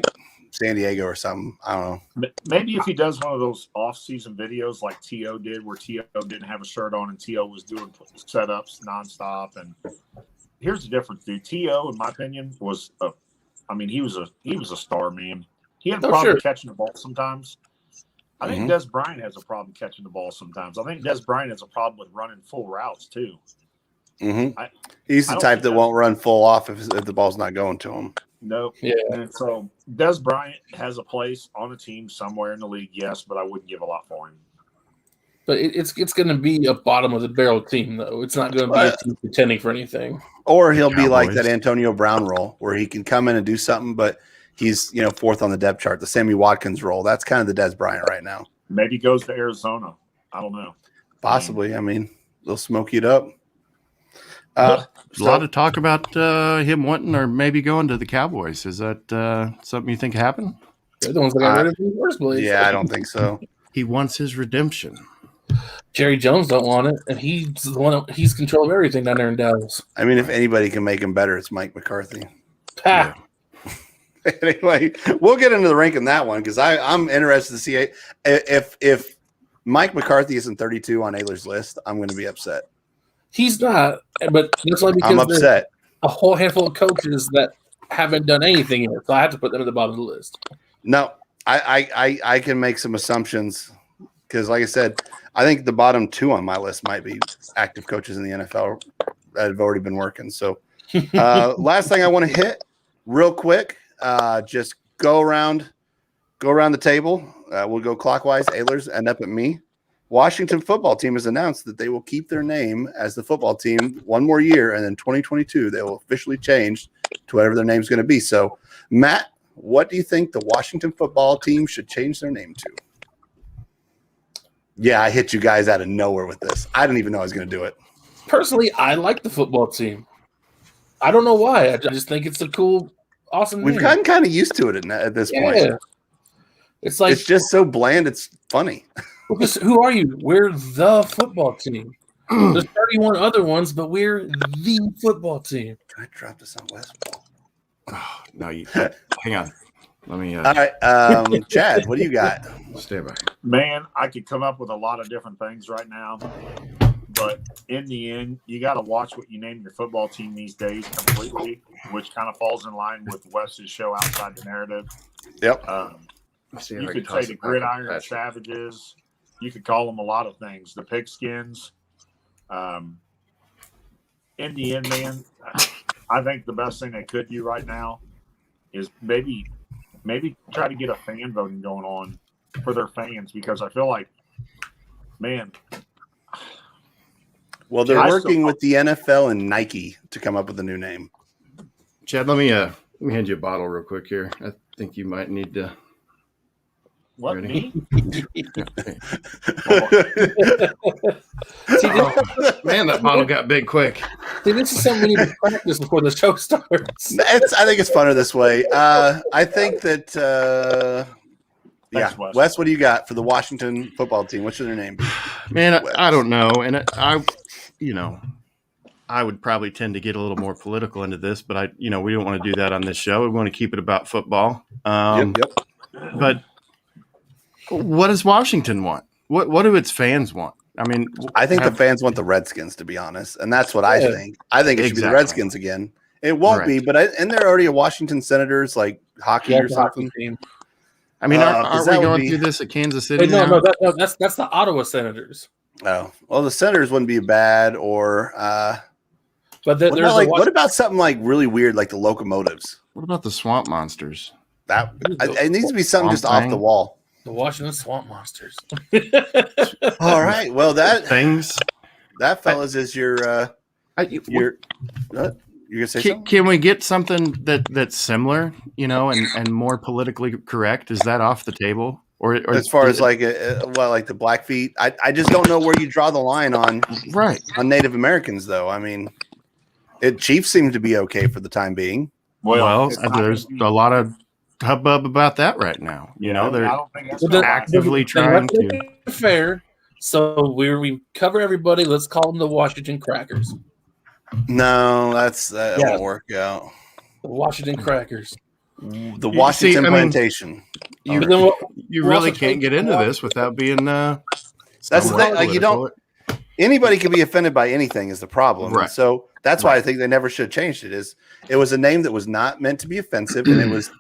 San Diego or something. I don't know. Maybe if he does one of those off-season videos like T.O. did, where T.O. didn't have a shirt on and T.O. was doing setups nonstop. And here's the difference, dude. T.O., in my opinion, was he was a star, man. He had a problem catching the ball sometimes. I think Des Bryant has a problem catching the ball sometimes. I think Des Bryant has a problem with running full routes too. He's the type that won't run full off if the ball's not going to him. No. Yeah. And so Des Bryant has a place on a team somewhere in the league, yes, but I wouldn't give a lot for him. But it's going to be a bottom of the barrel team, though. It's not going to be a team contending for anything. Or he'll be like that Antonio Brown role where he can come in and do something, but he's fourth on the depth chart. The Sammy Watkins role. That's kind of the Des Bryant right now. Maybe goes to Arizona. I don't know. Possibly. I mean, they'll smoke it up. A lot of talk about him wanting or maybe going to the Cowboys. Is that something you think happened? They're the ones that got rid of him in the first place. Yeah, I don't think so. He wants his redemption. Jerry Jones don't want it, and he's the one. He's control of everything down there in Dallas. I mean, if anybody can make him better, it's Mike McCarthy. Ha! Anyway, we'll get into the rank in that one because I'm interested to see if Mike McCarthy isn't 32 on Ayler's list. I'm going to be upset. He's not, but that's only because I'm upset. A whole handful of coaches that haven't done anything yet, so I have to put them at the bottom of the list. No, I can make some assumptions because, like I said, I think the bottom 2 on my list might be active coaches in the NFL that have already been working. So, last thing I want to hit real quick, just go around the table. We'll go clockwise. Ayler's end up at me. Washington football team has announced that they will keep their name as the football team one more year, and in 2022 they will officially change to whatever their name is going to be. So, Matt, what do you think the Washington football team should change their name to? Yeah, I hit you guys out of nowhere with this. I didn't even know I was going to do it. Personally, I like the football team. I don't know why. I just think it's a cool, awesome name. We've gotten kind of used to it at this point. It's like it's just so bland. It's funny. Because who are you? We're the football team. There's 31 other ones, but we're the football team. I dropped this on Westball. Oh, no, you hang on. Let me. All right, Chad, what do you got? Stay back. Man, I could come up with a lot of different things right now, but in the end, you got to watch what you name your football team these days completely, which kind of falls in line with Wes's show Outside the Narrative. Yep. You could say the Gridiron Savages. You could call them a lot of things. The Pigskins. In the end, man, I think the best thing they could do right now is maybe try to get a fan voting going on for their fans, because I feel like, man. Well, they're working with the NFL and Nike to come up with a new name. Chad, let me hand you a bottle real quick here. I think you might need to. What, ready? me? Man, that bottle got big quick. See, this is something we need to practice before the show starts. I think it's funner this way. I think that Thanks, Wes. Wes. What do you got for the Washington football team? What should their name be? Man, I don't know, and I would probably tend to get a little more political into this, but we don't want to do that on this show. We want to keep it about football. Yep. But what does Washington want? What do its fans want? I mean, I think the fans want the Redskins, to be honest, and that's what I think. I think it should be the Redskins again. It won't be, but and they're already a Washington Senators, like hockey or something. Team. I mean, aren't we going through this at Kansas City? No, that's the Ottawa Senators. Oh, well, the Senators wouldn't be bad, or but what about something like really weird, like the Locomotives? What about the Swamp Monsters? It needs to be something just off the wall. The Washington Swamp Monsters. All right. Well, that fellas is your you're gonna say something? Can we get something that's similar, and more politically correct? Is that off the table, Or as far as like like the Blackfeet, I just don't know where you draw the line on Native Americans, though. I mean, Chiefs seem to be okay for the time being. Well, there's a lot of hubbub about that right now. You know, they're actively trying to fair. So we cover everybody. Let's call them the Washington Crackers. No, that won't work out. The Washington Crackers. The Washington Plantation. You really can't get into this without being. That's the thing. Like, you don't. Anybody can be offended by anything is the problem. Right. So that's why I think they never should have changed it. It was a name that was not meant to be offensive, and it was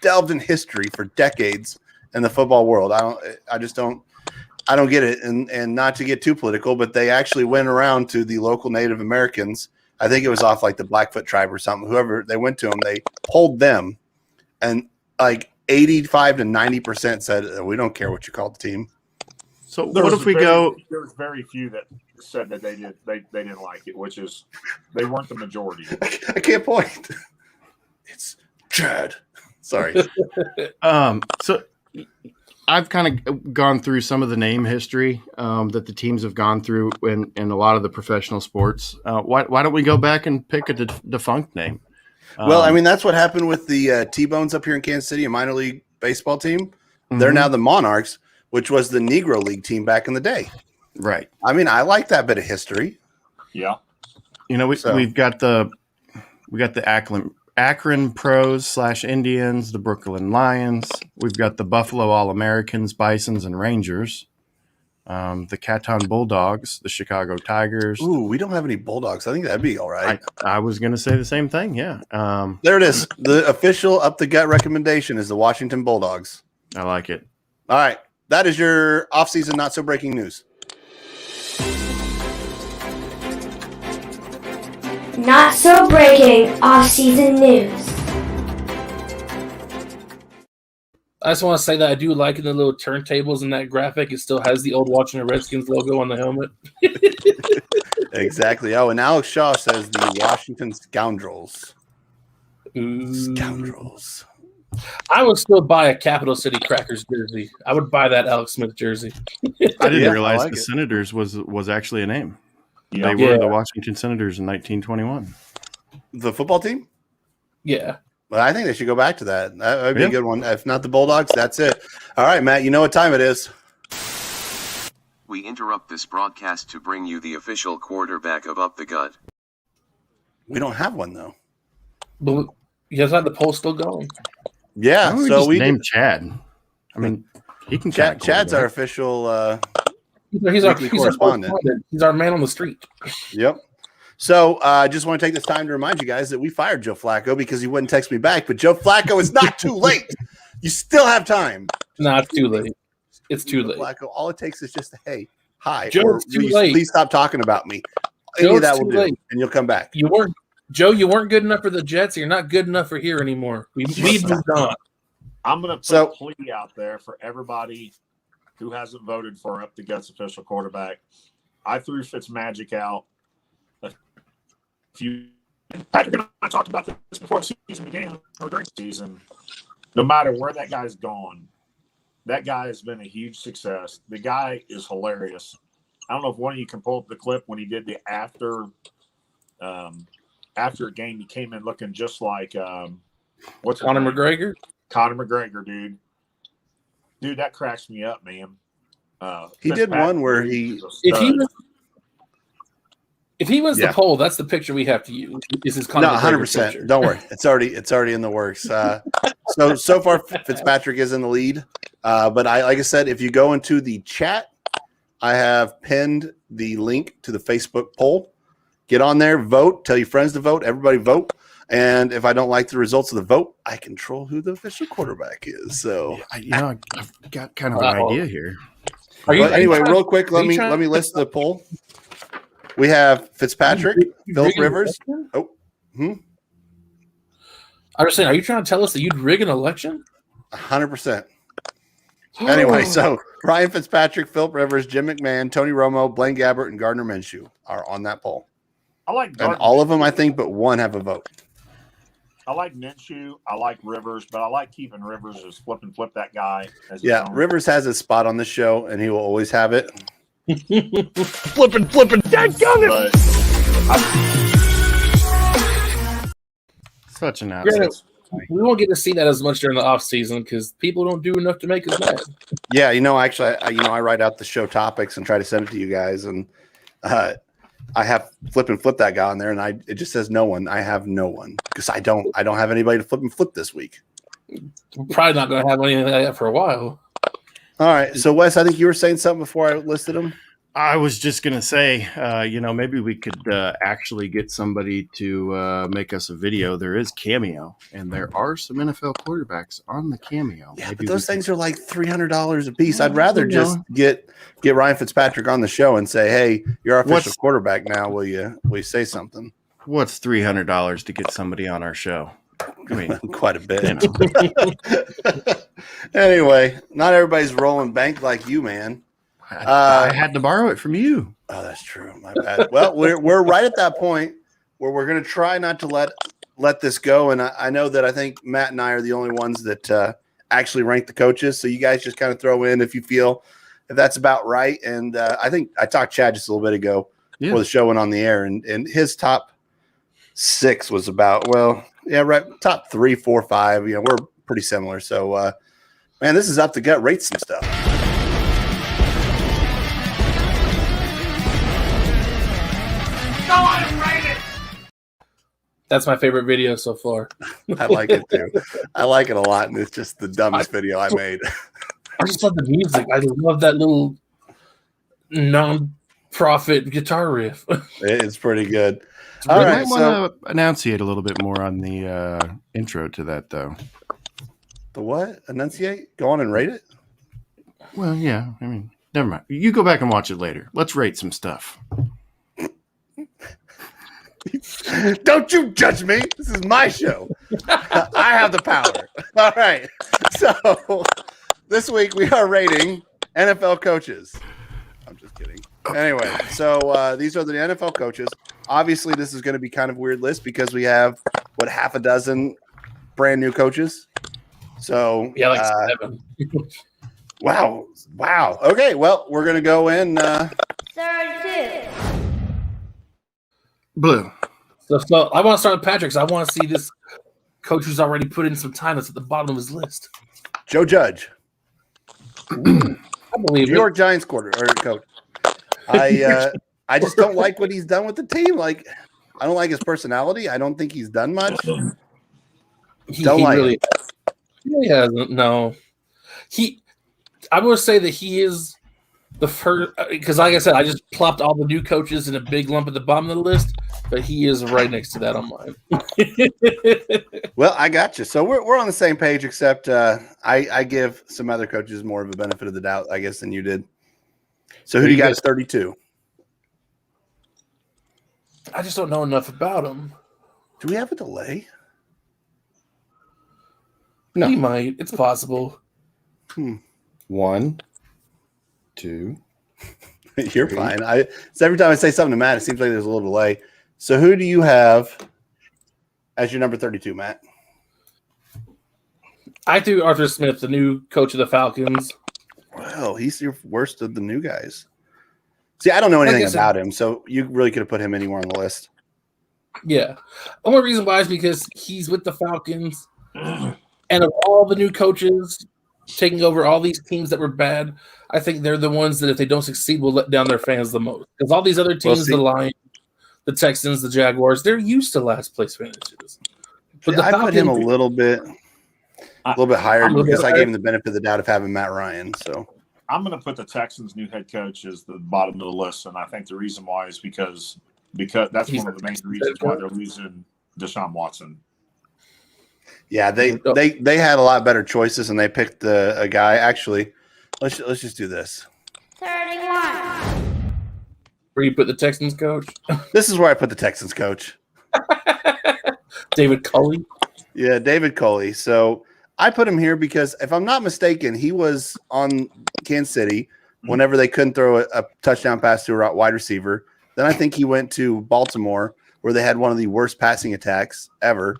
delved in history for decades in the football world. I don't get it. And not to get too political, but they actually went around to the local Native Americans. I think it was off like the Blackfoot tribe or something. Whoever they went to them, they polled them, and like 85 to 90% said, we don't care what you call the team. So what if we go? There was very few that said that they didn't like it, which is they weren't the majority. I can't point. It's Chad. Sorry. So I've kind of gone through some of the name history that the teams have gone through in a lot of the professional sports. Why don't we go back and pick a defunct name? Well, I mean, that's what happened with the T-Bones up here in Kansas City, a minor league baseball team. They're now the Monarchs, which was the Negro League team back in the day. Right. I mean, I like that bit of history. Yeah. You know, we've got the Akron Pros / Indians, the Brooklyn Lions. We've got the Buffalo All-Americans, Bisons, and Rangers. The Canton Bulldogs, the Chicago Tigers. Ooh, we don't have any Bulldogs. I think that'd be all right. I was going to say the same thing. Yeah. There it is. The official up the gut recommendation is the Washington Bulldogs. I like it. All right. That is your off-season not so breaking news. Not so breaking off-season news. I just want to say that I do like the little turntables in that graphic. It still has the old Washington Redskins logo on the helmet. Exactly. Oh, and Alex Shaw says the Washington Scoundrels. Ooh. Scoundrels. I would still buy a Capital City Crackers jersey. I would buy that Alex Smith jersey. I didn't realize the Senators was actually a name. They were the Washington Senators in 1921. The football team? Yeah. Well, I think they should go back to that. That would be a good one. If not the Bulldogs, that's it. All right, Matt, you know what time it is. We interrupt this broadcast to bring you the official quarterback of Up the Gut. We don't have one, though. But you guys have the poll still going. Yeah, so we named Chad. I mean, he can Chad's our official he's our correspondent. He's our man on the street. Yep. So I just want to take this time to remind you guys that we fired Joe Flacco because he wouldn't text me back. But Joe Flacco is not too late. You still have time. No, it's too late. It's too late. Flacco, all it takes is just a hey, hi. Joe, or it's too late. Please stop talking about me. Joe, Any of that will do, late. and you'll come back. You weren't good enough for the Jets. You're not good enough for here anymore. We've moved on. I'm going to put a plea out there for everybody who hasn't voted for Up the Guts official quarterback. I threw Fitzmagic out a few. Patrick and I talked about this before the season began or during the season. No matter where that guy's gone, that guy has been a huge success. The guy is hilarious. I don't know if one of you can pull up the clip when he did the after a game. He came in looking just like what's Conor McGregor. Conor McGregor, dude, that cracks me up, man. He did one where he if he wins the poll, that's the picture we have to use. This is Conor 100%. Don't worry, it's already in the works. So far, Fitzpatrick is in the lead. But like I said, if you go into the chat, I have pinned the link to the Facebook poll. Get on there, vote, tell your friends to vote. Everybody vote. And if I don't like the results of the vote, I control who the official quarterback is. So, I've got kind of an idea here. Anyway, real quick, let me list the poll. We have Fitzpatrick, Philip Rivers. I was saying, are you trying to tell us that you'd rig an election? 100%. Anyway, so Ryan Fitzpatrick, Philip Rivers, Jim McMahon, Tony Romo, Blaine Gabbert, and Gardner Minshew are on that poll. I like Gardner. And all of them, I think, but one have a vote. I like Minshew. I like Rivers, but I like keeping Rivers as flip that guy. As his Yeah, own. Rivers has his spot on the show, and he will always have it. Flipping, dadgummit! Such an Yeah, absence. we won't get to see that as much during the off season because people don't do enough to make us mad. Yeah, actually, I write out the show topics and try to send it to you guys, and I have flip that guy on there, and it just says no one. I have no one because I don't have anybody to flip this week. We're probably not going to have anything like that for a while. All right, so Wes, I think you were saying something before I listed them. I was just going to say, maybe we could actually get somebody to make us a video. There is Cameo, and there are some NFL quarterbacks on the Cameo. Yeah, Maybe but those things are like $300 a piece. I'd rather just get Ryan Fitzpatrick on the show and say, "Hey, you're our official quarterback now. Will you say something?" What's $300 to get somebody on our show? I mean, quite a bit. Anyway, not everybody's rolling bank like you, man. I had to borrow it from you. Oh, that's true. My bad. Well, we're right at that point where we're going to try not to let this go. And I know that I think Matt and I are the only ones that actually rank the coaches. So you guys just kind of throw in if you feel if that's about right. And I think I talked to Chad just a little bit ago before the show went on the air, and his top 6 was about right, top 3, 4, 5. We're pretty similar. So man, this is up to gut. Rate some stuff. That's my favorite video so far. I like it too. I like it a lot, and it's just the dumbest video I made. I just love the music. I love that little non-profit guitar riff. It's pretty good. All right, I want to enunciate a little bit more on the intro to that, though. The what? Enunciate? Go on and rate it? Well, yeah. I mean, never mind. You go back and watch it later. Let's rate some stuff. Don't you judge me. This is my show. I have the power. All right. So this week we are rating NFL coaches. I'm just kidding. Anyway, so these are the NFL coaches. Obviously, this is going to be kind of a weird list because we have, half a dozen brand new coaches. So yeah, like 7. Wow. Okay, well, we're going to go in. 32. Blue. So I want to start with Patrick. So I want to see this coach who's already put in some time that's at the bottom of his list. Joe Judge. I believe New York Giants coach. I just don't like what he's done with the team. Like, I don't like his personality. I don't think he's done much. He really hasn't. No. I would say that he is the first, because like I said, I just plopped all the new coaches in a big lump at the bottom of the list, but he is right next to that on mine. Well, I got you. So we're on the same page, except I give some other coaches more of a benefit of the doubt, I guess, than you did. So who do you got as 32? I just don't know enough about him. Do we have a delay? No. He might. It's possible. 1, 2. You're fine. So every time I say something to Matt, it seems like there's a little delay. So who do you have as your number 32, Matt? I threw Arthur Smith, the new coach of the Falcons. Well, he's your worst of the new guys. See, I don't know anything about him, so you really could have put him anywhere on the list. Yeah. Only reason why is because he's with the Falcons. And of all the new coaches taking over all these teams that were bad, I think they're the ones that if they don't succeed will let down their fans the most. Because all these other teams, the Lions, the Texans, the Jaguars, they're used to last place finishes. But I put him a little bit higher because I gave him the benefit of the doubt of having Matt Ryan. So I'm going to put the Texans' new head coach as the bottom of the list, and I think the reason why is because that's one of the main reasons why they're losing Deshaun Watson. Yeah, they had a lot better choices, and they picked a guy. Actually, let's just do this. 31. Where you put the Texans coach? This is where I put the Texans coach. David Culley. Yeah, David Culley. So I put him here because if I'm not mistaken, he was on Kansas City whenever they couldn't throw a touchdown pass to a wide receiver. Then I think he went to Baltimore where they had one of the worst passing attacks ever.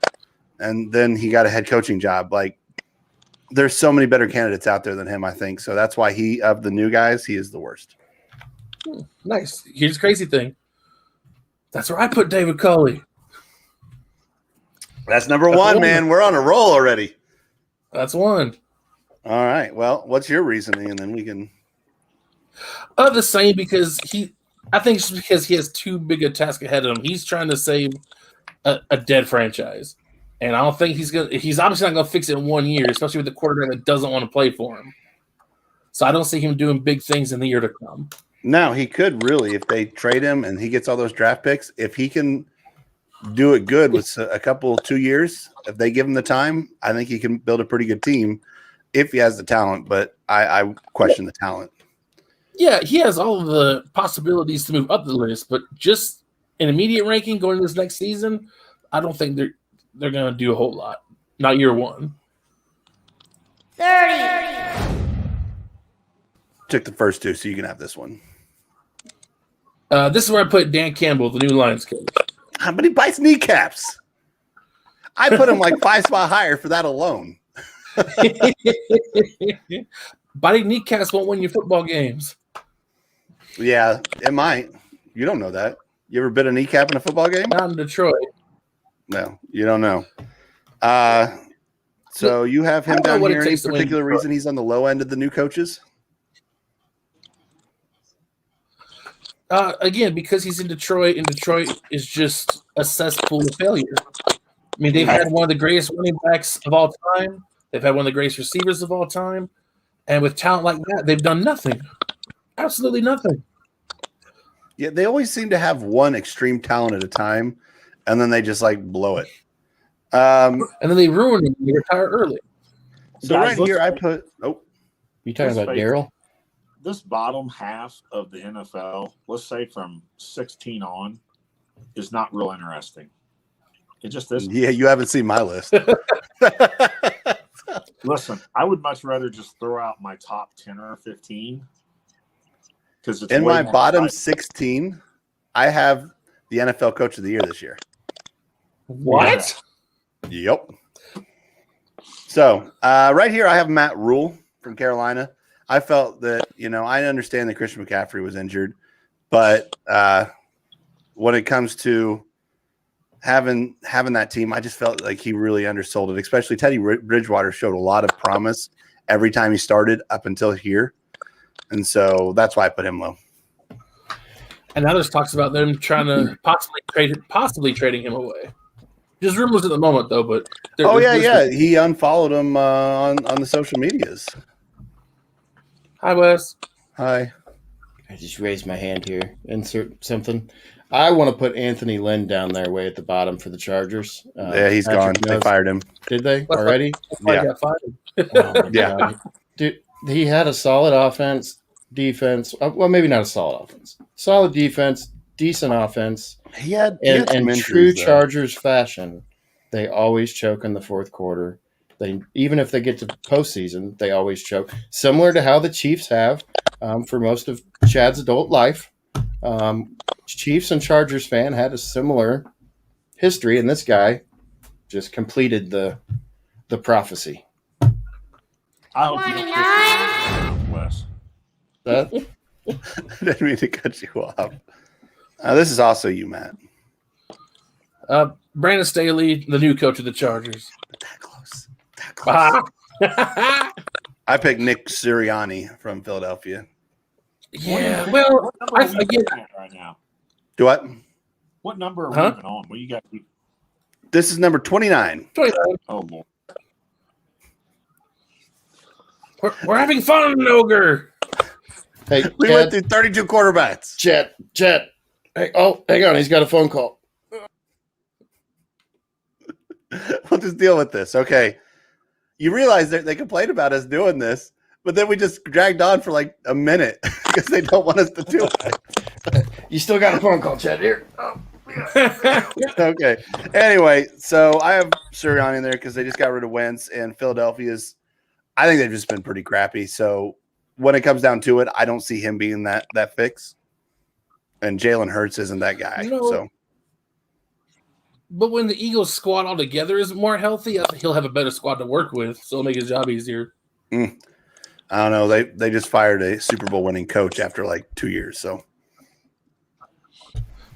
and then he got a head coaching job. Like, there's so many better candidates out there than him, I think. So that's why of the new guys, he is the worst. Nice. Here's the crazy thing. That's where I put David Culley. That's number one, man. We're on a roll already. That's one. All right. Well, what's your reasoning? And then we can. The same, because I think it's because he has too big a task ahead of him. He's trying to save a dead franchise. And I don't think he's obviously not going to fix it in 1 year, especially with the quarterback that doesn't want to play for him. So I don't see him doing big things in the year to come. No, he could really, if they trade him and he gets all those draft picks, if he can do it good with a couple 2 years, if they give him the time, I think he can build a pretty good team if he has the talent. But I question the talent. Yeah, he has all of the possibilities to move up the list, but just an immediate ranking going into this next season, I don't think they're going to do a whole lot. Not year one. 30. Took the first two, so you can have this one. This is where I put Dan Campbell, the new Lions coach. But he bites kneecaps. I put him like 5 spots higher for that alone. Biting kneecaps won't win you football games. Yeah, it might. You don't know that. You ever bit a kneecap in a football game? Not in Detroit. No, you don't know. So you have him down here. Any particular reason he's on the low end of the new coaches? Again, because he's in Detroit, and Detroit is just a cesspool of failure. I mean, they've had one of the greatest running backs of all time. They've had one of the greatest receivers of all time. And with talent like that, they've done nothing. Absolutely nothing. Yeah, they always seem to have one extreme talent at a time, and then they just like blow it. And then they ruin it and they retire early. So right here, I put. Oh, you talking about Darryl? This bottom half of the NFL, let's say from 16 on, is not real interesting. It just isn't. Yeah, you haven't seen my list. Listen, I would much rather just throw out my top 10 or 15. Because in my bottom 16, I have the NFL Coach of the Year this year. What? Yep. So right here, I have Matt Rule from Carolina. I felt that, I understand that Christian McCaffrey was injured, but when it comes to having that team, I just felt like he really undersold it, especially Teddy Bridgewater showed a lot of promise every time he started up until here. And so that's why I put him low. And now there's talks about them trying to possibly trading him away. Just rumors at the moment, though. But yeah. He unfollowed him on the social medias. Hi, Wes. Hi. I just raised my hand here. Insert something. I want to put Anthony Lynn down there way at the bottom for the Chargers. Yeah, he's gone. They fired him. Did they already? Yeah. Got fired. Oh, yeah. Dude, he had a solid defense. Well, maybe not a solid offense. Solid defense, decent offense. He had in true Chargers fashion, they always choke in the fourth quarter. Even if they get to postseason, they always choke. Similar to how the Chiefs have for most of Chad's adult life. Chiefs and Chargers fan had a similar history, and this guy just completed the prophecy. I hope 29. Wes. I didn't mean to cut you off. This is also you, Matt. Brandon Staley, the new coach of the Chargers. That close. I picked Nick Sirianni from Philadelphia. Yeah, well, I get right now. Do what? What number are we even on? What you got? This is number 29. 29. Oh, Lord. We're having fun, Ogre. Hey, we went through 32 quarterbacks. Chet. Hey, hang on. He's got a phone call. We'll just deal with this. Okay. You realize that they complained about us doing this, but then we just dragged on for like a minute because they don't want us to do it. You still got a phone call, Chet. Here. Oh. Okay. Anyway, so I have Sirianni in there because they just got rid of Wentz, and Philadelphia's, I think they've just been pretty crappy. So when it comes down to it, I don't see him being that fix. And Jalen Hurts isn't that guy. So But when the Eagles squad all together is more healthy, I think he'll have a better squad to work with, so it'll make his job easier. I don't know. They just fired a Super Bowl winning coach after like 2 years. So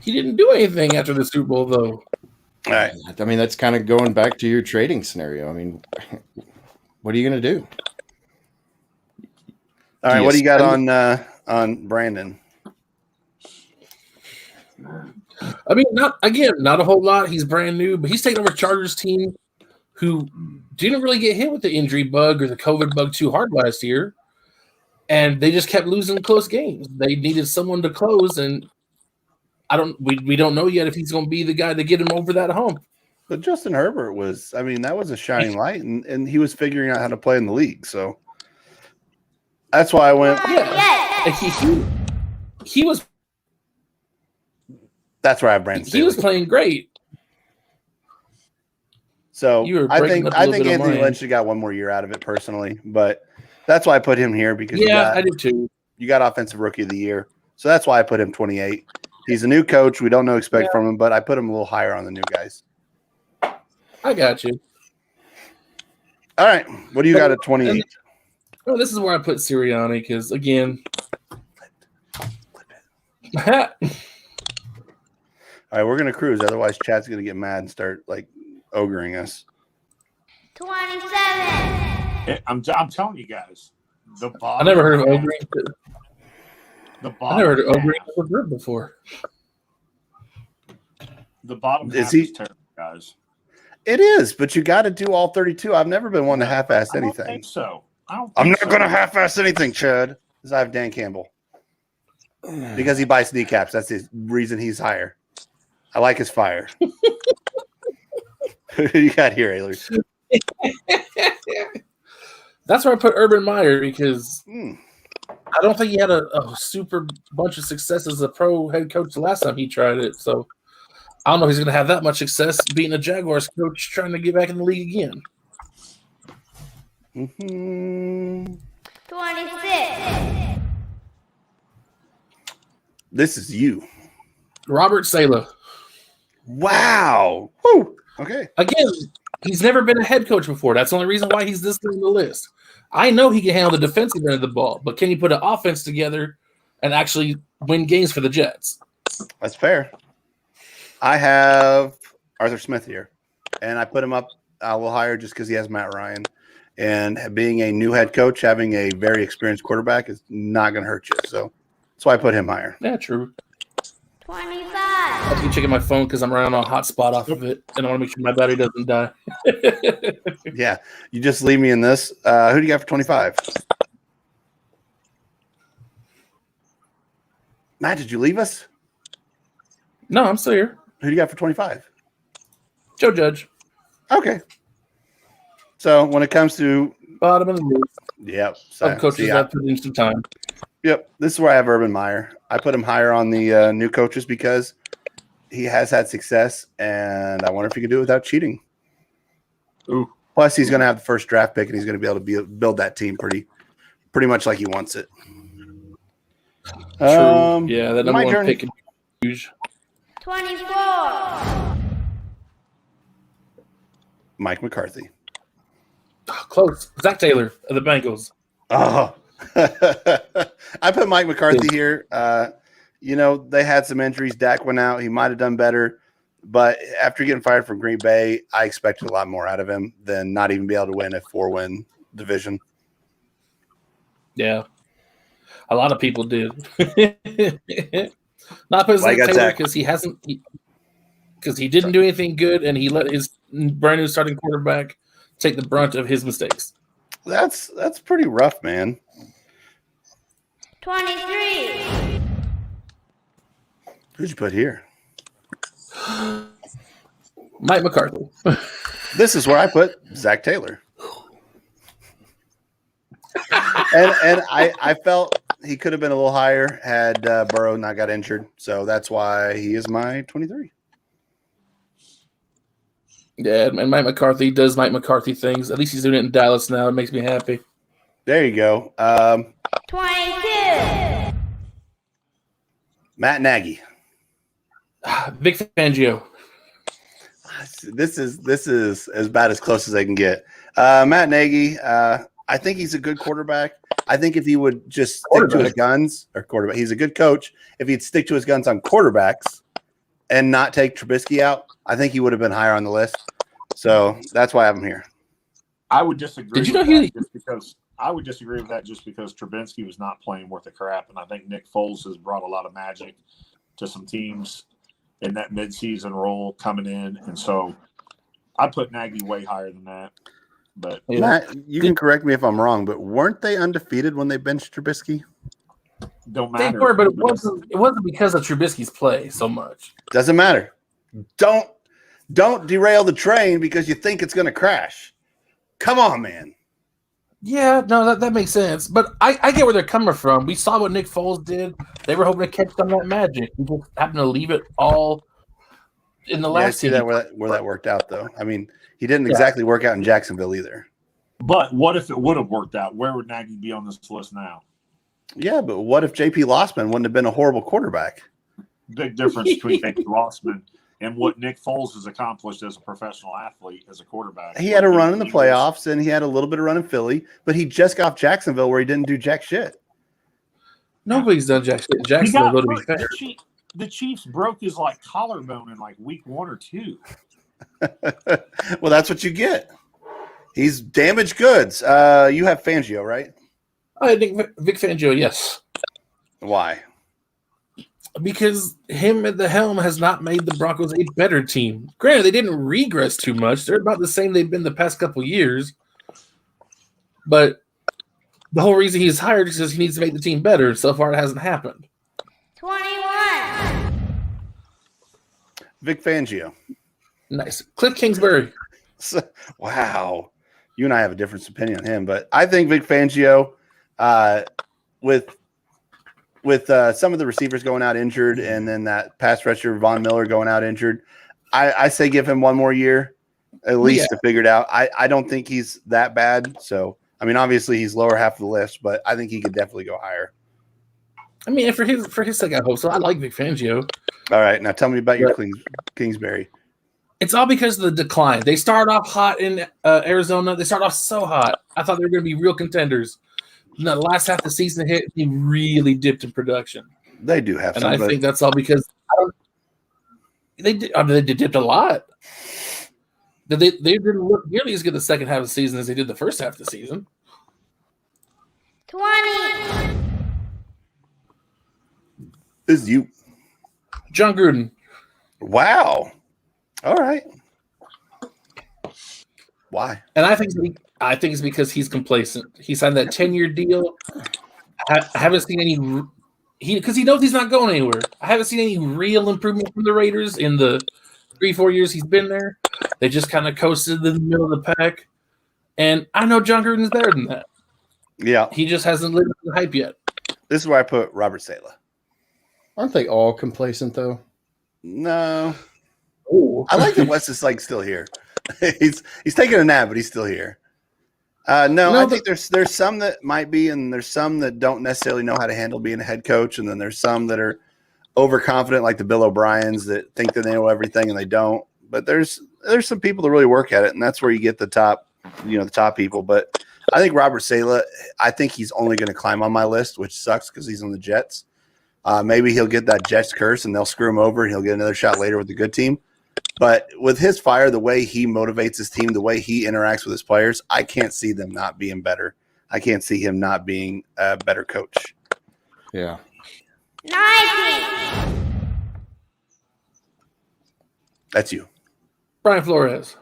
he didn't do anything after the Super Bowl, though. all right. I mean, that's kind of going back to your trading scenario. I mean, what are you going to do? All right. you What do you got spend on Brandon? I mean, not a whole lot. He's brand new, but he's taking over a Chargers team who didn't really get hit with the injury bug or the COVID bug too hard last year, and they just kept losing close games. They needed someone to close, and we don't know yet if he's going to be the guy to get him over that hump. But Justin Herbert was, I mean, that was a shining light, and he was figuring out how to play in the league. So that's why I went. Yeah, he was. That's where I have Brandon. He was playing great. So I think Anthony mine. Lynch got one more year out of it personally, but that's why I put him here because I did too. You got offensive rookie of the year, so that's why I put him 28. He's a new coach. We don't know expect from him, but I put him a little higher on the new guys. I got you. All right, what do you got at 28? Well, this is where I put Ciriani because again. All right, we're gonna cruise. Otherwise, Chad's gonna get mad and start like ogering us. 27. I'm telling you guys, the I bottom. never heard of ogering. The bottom. I never heard of ogering before. The bottom Is half he- is terrible, guys. It is, but you got to do all 32. I've never been one to half-ass I don't anything. think so. I'm not gonna half-ass anything, Chad, because I have Dan Campbell because he buys kneecaps. That's the reason he's higher. I like his fire. Who do you got here, Ayler? That's where I put Urban Meyer because I don't think he had a super bunch of success as a pro head coach the last time he tried it. So I don't know if he's going to have that much success being a Jaguars coach trying to get back in the league again. 26. This is you. Robert Saleh. Wow. Woo. Okay. Again, he's never been a head coach before. That's the only reason why he's this on the list. I know he can handle the defensive end of the ball, but can he put an offense together and actually win games for the Jets? That's fair. I have Arthur Smith here, and I put him up a little higher just because he has Matt Ryan. And being a new head coach, having a very experienced quarterback is not going to hurt you. So that's why I put him higher. Yeah, true. 25. I have to keep checking my phone because I'm running on a hotspot off of it, and I want to make sure my battery doesn't die. Yeah, you just leave me in this. Who do you got for 25? Matt, did you leave us? No, I'm still here. Who do you got for 25? Joe Judge. Okay. So when it comes to Bottom of the list. yep, Some coaches see, have put in some time. Yep, this is where I have Urban Meyer. I put him higher on the new coaches because he has had success, and I wonder if he can do it without cheating. Ooh. Plus, he's going to have the first draft pick, and he's going to be able to build that team pretty much like he wants it. True. Yeah, that number my one turn. pick can be huge. 24. Mike McCarthy. Oh, close. Zach Taylor of the Bengals. Oh, I put Mike McCarthy here. They had some injuries. Dak went out. He might have done better. But after getting fired from Green Bay, I expected a lot more out of him than not even be able to win a 4-win division. Yeah. A lot of people did. Not put Zach Taylor because he didn't do anything good, and he let his brand new starting quarterback take the brunt of his mistakes. That's pretty rough, man. 23. Who'd you put here? Mike McCarthy. This is where I put Zach Taylor. and I felt he could have been a little higher had Burrow not got injured. So that's why he is my 23. Yeah, and Mike McCarthy does Mike McCarthy things. At least he's doing it in Dallas now. It makes me happy. There you go. 22. Matt Nagy. Vic Fangio. This is as bad as close as they can get. Matt Nagy, I think he's a good quarterback. I think if he would just stick to his guns, or quarterback, he's a good coach. If he'd stick to his guns on quarterbacks and not take Trubisky out, I think he would have been higher on the list. So that's why I have him here. I would disagree. Did you know I would disagree with that just because Trubisky was not playing worth a crap, and I think Nick Foles has brought a lot of magic to some teams in that midseason role coming in, and so I put Nagy way higher than that. But Matt, you can correct me if I'm wrong, but weren't they undefeated when they benched Trubisky? don't matter. They were, but it wasn't because of Trubisky's play so much. Doesn't matter. Don't derail the train because you think it's going to crash. Come on, man. Yeah, no, that makes sense. But I get where they're coming from. We saw what Nick Foles did. They were hoping to catch some of that magic. We just happened to leave it all in the last see that where that worked out, though. I mean, he didn't exactly work out in Jacksonville either. But what if it would have worked out? Where would Nagy be on this list now? Yeah, but what if J.P. Lossman wouldn't have been a horrible quarterback? Big difference between J.P. Lossman and what Nick Foles has accomplished as a professional athlete, as a quarterback. He had a run in the playoffs, and he had a little bit of run in Philly, but he just got off Jacksonville where he didn't do jack shit. Nobody's done jack shit in Jacksonville, to be fair. The Chiefs broke his collarbone in week 1 or 2. Well, that's what you get. He's damaged goods. You have Fangio, right? I think Vic Fangio, yes. Why? Because him at the helm has not made the Broncos a better team. Granted, they didn't regress too much. They're about the same they've been the past couple years. But the whole reason he's hired is because he needs to make the team better. So far, it hasn't happened. 21. Vic Fangio. Nice. Cliff Kingsbury. Wow. You and I have a different opinion on him, but I think Vic Fangio, with some of the receivers going out injured and then that pass rusher Von Miller going out injured, I say give him one more year at least to figure it out. I don't think he's that bad. So, I mean, obviously he's lower half of the list, but I think he could definitely go higher. I mean, for his sake, I hope so. I like Vic Fangio. All right, now tell me about your Kingsbury. It's all because of the decline. They started off hot in Arizona. They started off so hot. I thought they were going to be real contenders. And the last half of the season hit, he really dipped in production. They do have, and I think that's all because they dipped a lot. They didn't look nearly as good the second half of the season as they did the first half of the season. 20. This is you. John Gruden. Wow. All right. Why? And I think it's because he's complacent. He signed that 10-year deal. I haven't seen any because he knows he's not going anywhere. I haven't seen any real improvement from the Raiders in the 3-4 years he's been there. They just kind of coasted in the middle of the pack. And I know John Gruden's better than that. Yeah. He just hasn't lived up to the hype yet. This is where I put Robert Saleh. Aren't they all complacent though? No. Ooh. I like that Wes is still here. he's taking a nap, but he's still here. No, I think there's some that might be, and there's some that don't necessarily know how to handle being a head coach, and then there's some that are overconfident, like the Bill O'Briens, that think that they know everything and they don't. But there's some people that really work at it, and that's where you get the top people. But I think Robert Saleh, I think he's only going to climb on my list, which sucks because he's on the Jets. Maybe he'll get that Jets curse and they'll screw him over and he'll get another shot later with a good team. But with his fire, the way he motivates his team, the way he interacts with his players, I can't see them not being better. I can't see him not being a better coach. Yeah. 19. That's you. Brian Flores.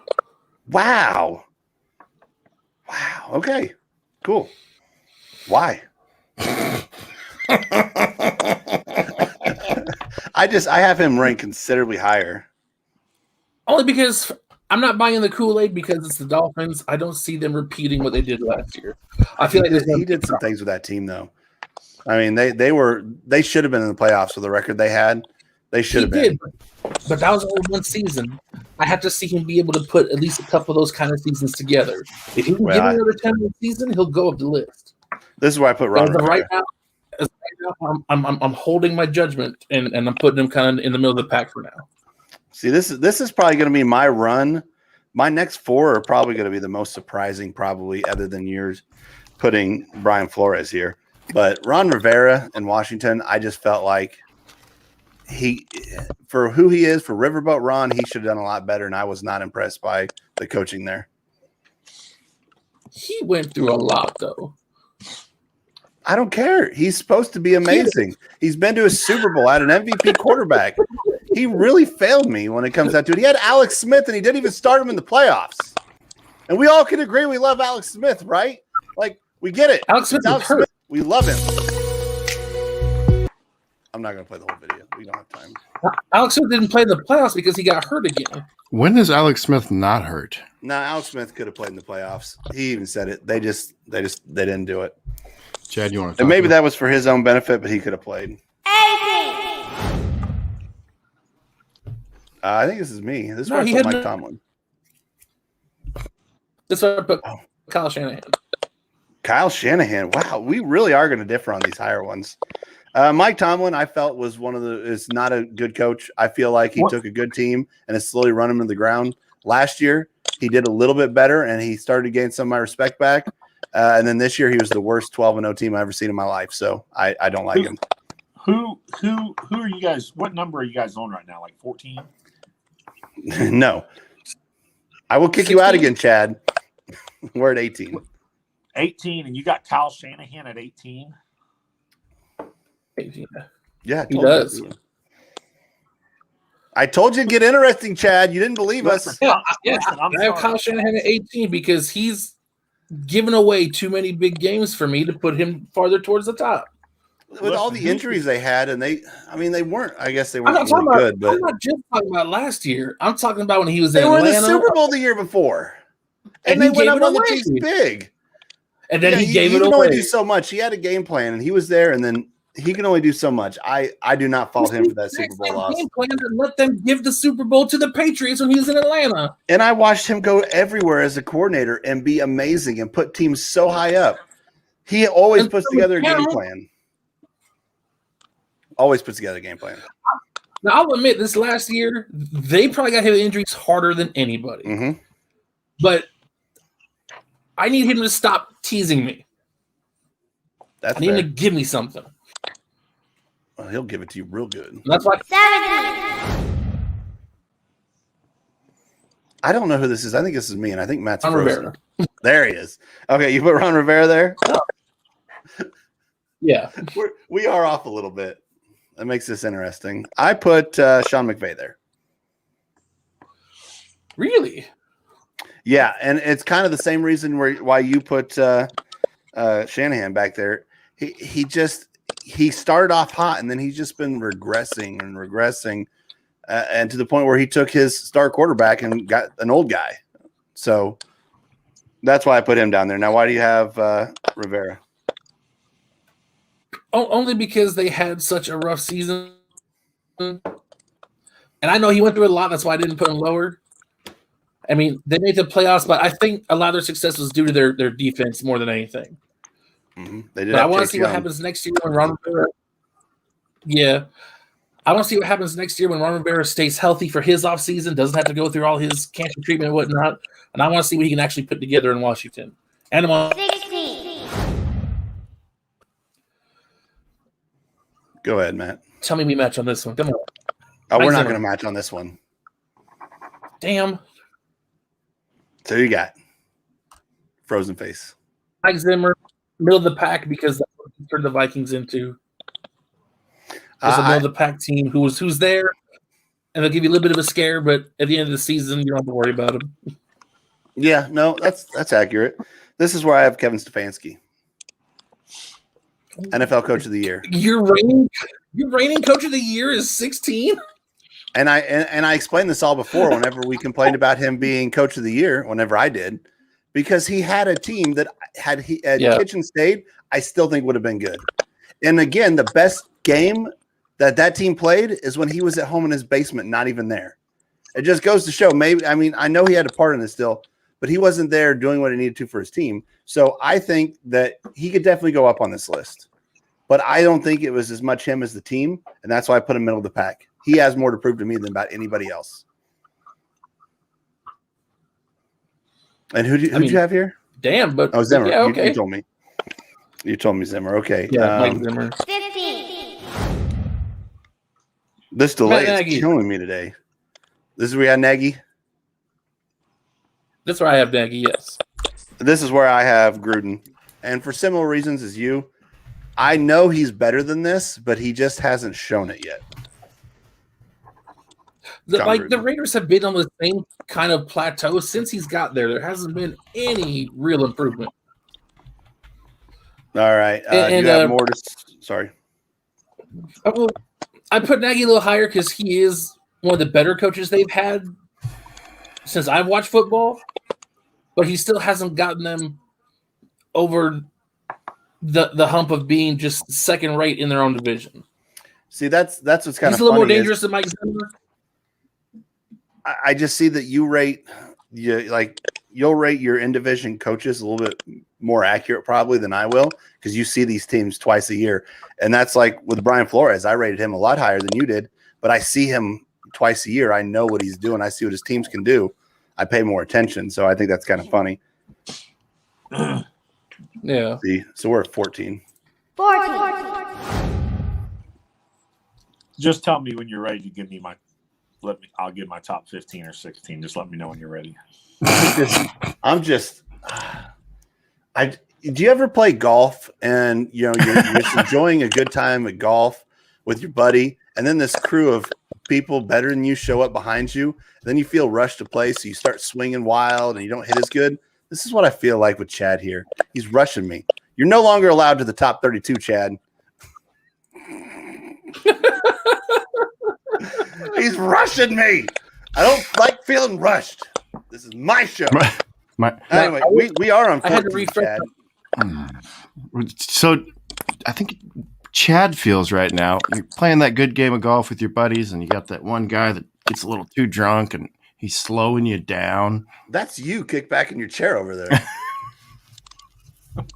Wow. Okay. Cool. Why? I have him ranked considerably higher. Only because I'm not buying the Kool-Aid because it's the Dolphins. I don't see them repeating what they did last year. I feel he did some things with that team, though. I mean, they should have been in the playoffs with the record they had. They should have been. But that was only one season. I have to see him be able to put at least a couple of those kind of seasons together. If he can give another 10-win season, he'll go up the list. This is why I put Robert. Right now, I'm holding my judgment and I'm putting him kind of in the middle of the pack for now. See, this is probably going to be my run. My next 4 are probably going to be the most surprising, probably, other than yours, putting Brian Flores here. But Ron Rivera in Washington, I just felt like for who he is, for Riverboat Ron, he should have done a lot better, and I was not impressed by the coaching there. He went through a lot, though. I don't care. He's supposed to be amazing. He's been to a Super Bowl, had an MVP quarterback. He really failed me when it comes down to it. He had Alex Smith, and he didn't even start him in the playoffs. And we all can agree we love Alex Smith, right? Like, we get it. Alex Smith Alex hurt. Smith. We love him. I'm not going to play the whole video. We don't have time. Alex Smith didn't play in the playoffs because he got hurt again. When is Alex Smith not hurt? No, Alex Smith could have played in the playoffs. He even said it. They didn't do it. Chad, you want to? And maybe that was for his own benefit, but he could have played. 18. I think this is me. This is No, where I he put had Mike Tomlin. That's why I put Kyle Shanahan. Kyle Shanahan. Wow, we really are going to differ on these higher ones. Mike Tomlin, I felt was is not a good coach. I feel like he took a good team and has slowly run them to the ground. Last year, he did a little bit better, and he started to gain some of my respect back. And then this year, he was the worst 12-0 team I've ever seen in my life. So I don't like him. Who are you guys? What number are you guys on right now? Like 14? No. I will kick you out again, Chad. We're at 18. 18, and you got Kyle Shanahan at 18? Yeah, He does. I told you to get interesting, Chad. You didn't believe us. Yeah, I'm I have sorry. Kyle Shanahan at 18 because he's given away too many big games for me to put him farther towards the top. With all the injuries they had, and they weren't. I guess they I'm weren't not talking really about. good, but I'm not just talking about last year. I'm talking about when he was in they were in Atlanta. the Super Bowl the year before, and he they went gave up it on the away. Chiefs big. And then he gave he it can away. only do so much. He had a game plan, and he was there, and then he can only do so much. I do not fault him for that Super Bowl loss. Game plan to let them give the Super Bowl to the Patriots when he was in Atlanta. And I watched him go everywhere as a coordinator and be amazing and put teams so high up. He always puts together a game plan. Always puts together a game plan. Now, I'll admit, this last year, they probably got hit with injuries harder than anybody. Mm-hmm. But I need him to stop teasing me. That's I need him fair. to give me something. Well, he'll give it to you real good. And that's why 17. I don't know who this is. I think this is me, and I think Matt's Ron frozen. Rivera. There he is. Okay, you put Ron Rivera there? Yeah. We are off a little bit. That makes this interesting. I put Sean McVay there. Really? Yeah, and it's kind of the same reason why you put Shanahan back there. He started off hot, and then he's just been regressing and regressing, and to the point where he took his star quarterback and got an old guy. So that's why I put him down there. Now, why do you have Rivera? Only because they had such a rough season. And I know he went through a lot. That's why I didn't put him lower. I mean, they made the playoffs, but I think a lot of their success was due to their defense more than anything. Mm-hmm. They did. But I want to see what happens next year when Ron Rivera. Yeah. I want to see what happens next year when Ron Rivera stays healthy for his offseason, doesn't have to go through all his cancer treatment and whatnot. And I want to see what he can actually put together in Washington. And I want 16. Go ahead, Matt. tell me we match on this one. Come on. Oh, we're Mike not Zimmer. going to match on this one. Damn. So you got frozen face. Mike Zimmer, middle of the pack, because that's what he turned the Vikings into. It's a middle of the pack team who's there, and they'll give you a little bit of a scare, but at the end of the season, you don't have to worry about them. Yeah, no, that's accurate. This is where I have Kevin Stefanski, NFL Coach of the Year. Your reigning coach of the year is 16? And I explained this all before whenever we complained about him being Coach of the Year, whenever I did, because he had a team that had Kitchen stayed, I still think would have been good. And again, the best game that team played is when he was at home in his basement, not even there. It just goes to show, I know he had a part in it still, but he wasn't there doing what he needed to for his team. So I think that he could definitely go up on this list. But I don't think it was as much him as the team, and that's why I put him middle of the pack. he has more to prove to me than about anybody else. And who'd you have here? Damn, but oh, Zimmer. Yeah, okay. You told me. You told me Zimmer. Okay. Yeah, Mike Zimmer. 15. This delay Matt is Nagy. killing me today. This is where we had Nagy. That's where I have Nagy, yes. This is where I have Gruden. And for similar reasons as you, I know he's better than this, but he just hasn't shown it yet. The Raiders have been on the same kind of plateau since he's got there. There hasn't been any real improvement. All right. Do you have more to – sorry. I put Nagy a little higher because he is one of the better coaches they've had since I've watched football, but he still hasn't gotten them over the hump of being just second rate in their own division. See, that's what's kind of He's a little more dangerous than Mike Zimmer. I just see that you'll rate your in-division coaches a little bit more accurate probably than I will because you see these teams twice a year. And that's like with Brian Flores. I rated him a lot higher than you did, but I see him twice a year. I know what he's doing. I see what his teams can do. I pay more attention. So I think that's kind of funny. Yeah. See, so we're at 14. 14. Just tell me when you're ready to give me I'll give my top 15 or 16. Just let me know when you're ready. Do you ever play golf and you're just enjoying a good time at golf with your buddy, and then this crew of people better than you show up behind you, and then you feel rushed to play, so you start swinging wild and you don't hit as good? This is what I feel like with Chad here. He's rushing me. You're no longer allowed to the top 32, Chad. He's rushing me. I don't like feeling rushed. This is my show. Anyway, we are on 14, I had to refresh. So I think Chad feels right now. You're playing that good game of golf with your buddies, and you got that one guy that gets a little too drunk, and he's slowing you down. That's you kicked back in your chair over there.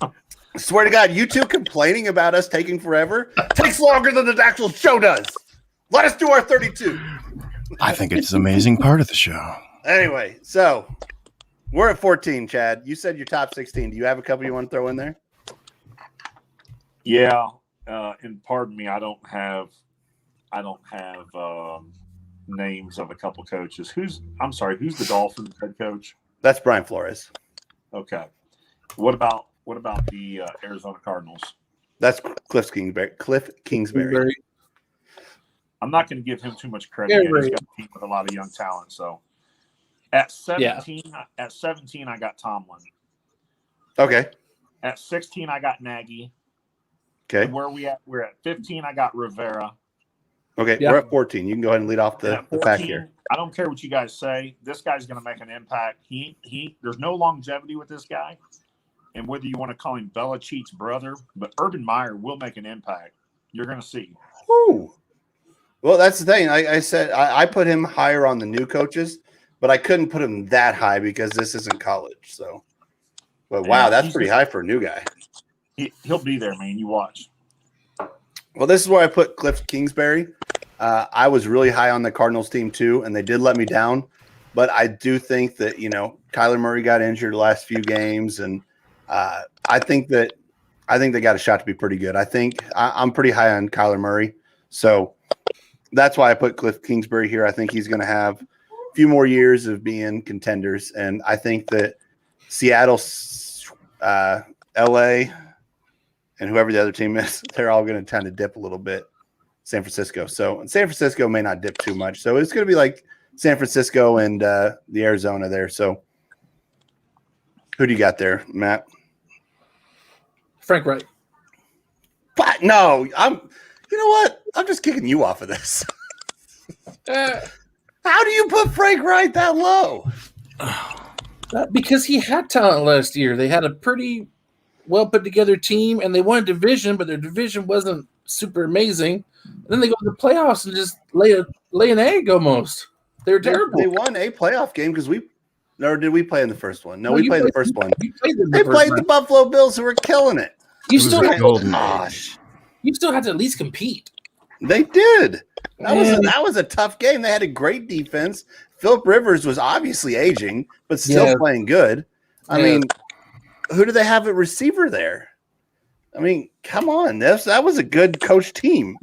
I swear to God, you two complaining about us taking forever takes longer than the actual show does. Let us do our 32. I think it's an amazing part of the show. Anyway, so we're at 14, Chad. You said your top 16. Do you have a couple you want to throw in there? Yeah, and pardon me, I don't have names of a couple coaches. Who's the Dolphins head coach? That's Brian Flores. Okay. What about the Arizona Cardinals? That's Cliff Kingsbury. I'm not going to give him too much credit. He's got a team with a lot of young talent. So at 17, I got Tomlin. Okay. At 16, I got Nagy. Okay. And where are we at? We're at 15. I got Rivera. Okay. Yeah. We're at 14. You can go ahead and lead off the 14, pack here. I don't care what you guys say. This guy's going to make an impact. There's no longevity with this guy. And whether you want to call him Belichick's brother, but Urban Meyer will make an impact. You're going to see. Woo. Well, that's the thing. I said I put him higher on the new coaches, but I couldn't put him that high because this isn't college. So, but wow, that's pretty high for a new guy. He'll be there, man. You watch. Well, this is where I put Cliff Kingsbury. I was really high on the Cardinals team too, and they did let me down. But I do think that Kyler Murray got injured the last few games, and I think they got a shot to be pretty good. I think I'm pretty high on Kyler Murray, so that's why I put Cliff Kingsbury here. I think he's going to have a few more years of being contenders, and I think that Seattle, LA, and whoever the other team is, they're all going to kind of dip a little bit. San Francisco. So San Francisco may not dip too much. So it's going to be like San Francisco and the Arizona there. So who do you got there, Matt? Frank Wright. But no, you know what? I'm just kicking you off of this. How do you put Frank Wright that low? Because he had talent last year. They had a pretty well put together team, and they won a division, but their division wasn't super amazing. And then they go to the playoffs and just lay an egg almost. They were terrible. They won a playoff game because did we play in the first one? No, we played the first one. They played the Buffalo Bills, who were killing it. You still golden you still had to at least compete. They did. That was a tough game. They had a great defense. Phillip Rivers was obviously aging, but still playing good. I mean, who do they have at receiver there? I mean, come on. That was a good coach team.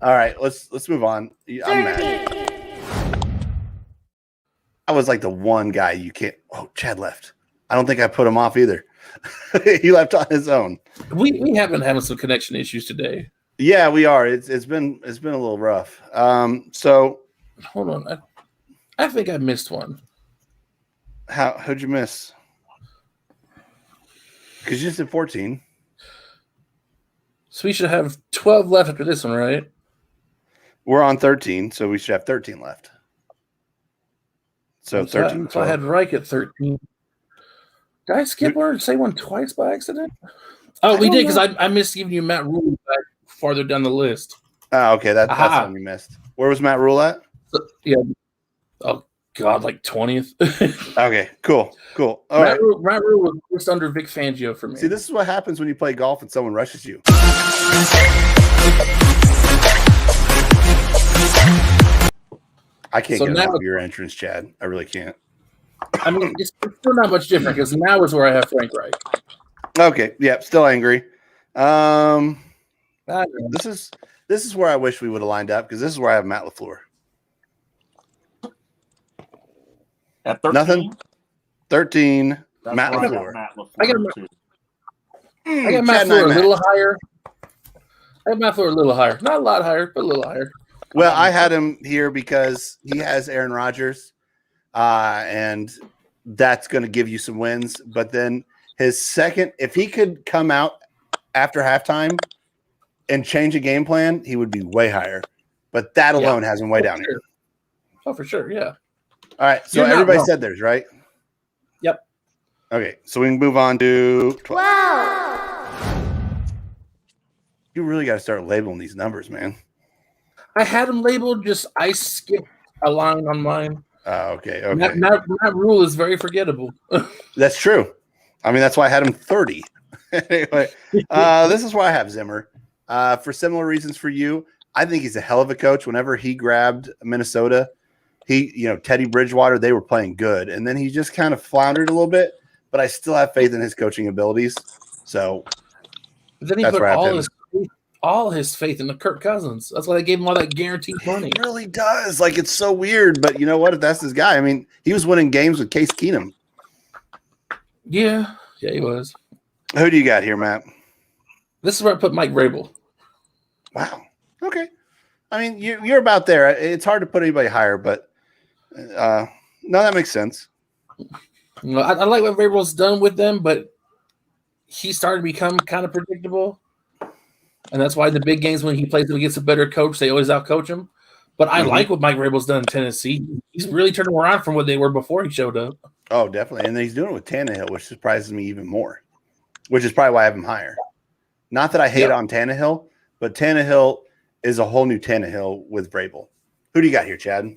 All right, let's move on. I'm mad. I was like the one guy you can't. Oh, Chad left. I don't think I put him off either. He left on his own. We have been having some connection issues today. Yeah, we are. It's been a little rough. So hold on. I think I missed one. How'd you miss? Because you just did 14. So we should have 12 left after this one, right? We're on 13, so we should have 13 left. So 13. So I had Reich at 13. Did I skip one or say one twice by accident? Oh, we did, because I missed giving you Matt Rule back farther down the list. Oh, okay. That's the one you missed. Where was Matt Rule at? Yeah. Oh, God, like 20th. Okay, cool. All Matt right. Rule was just under Vic Fangio for me. See, this is what happens when you play golf and someone rushes you. I can't get enough of your entrance, Chad. I really can't. I mean, it's still not much different because now is where I have Frank Reich. Okay, yeah, still angry. This is where I wish we would have lined up because this is where I have Matt LaFleur. At 13? Nothing. 13. Matt LaFleur. I got Matt LaFleur a little higher. I got Matt LaFleur a little higher. Not a lot higher, but a little higher. Well, I had him here because he has Aaron Rodgers, and that's going to give you some wins. But then his second, if he could come out after halftime and change a game plan, he would be way higher. But that alone has him way down here. Oh, for sure, yeah. All right, so everybody said theirs, right? Yep. Okay, so we can move on to 12. Wow. You really got to start labeling these numbers, man. I had them labeled, just I skipped a line on mine. Okay. Matt Rule is very forgettable. That's true. I mean, that's why I had him 30. Anyway, this is why I have Zimmer. For similar reasons for you, I think he's a hell of a coach. Whenever he grabbed Minnesota, Teddy Bridgewater, they were playing good. And then he just kind of floundered a little bit, but I still have faith in his coaching abilities. So then he put all his faith in the Kirk Cousins. That's why they gave him all that guaranteed money. It really does. Like, it's so weird, but you know what? If that's his guy, I mean, he was winning games with Case Keenum. Yeah, he was. Who do you got here, Matt? This is where I put Mike Vrabel. Wow. Okay. I mean, you're about there. It's hard to put anybody higher, but no, that makes sense. I like what Vrabel's done with them, but he started to become kind of predictable. And that's why the big games when he plays them against a better coach, they always outcoach him. But I like what Mike Vrabel's done in Tennessee. He's really turned them around from what they were before he showed up. Oh, definitely. And then he's doing it with Tannehill, which surprises me even more, which is probably why I have him higher. Not that I hate on Tannehill, but Tannehill is a whole new Tannehill with Vrabel. Who do you got here, Chad?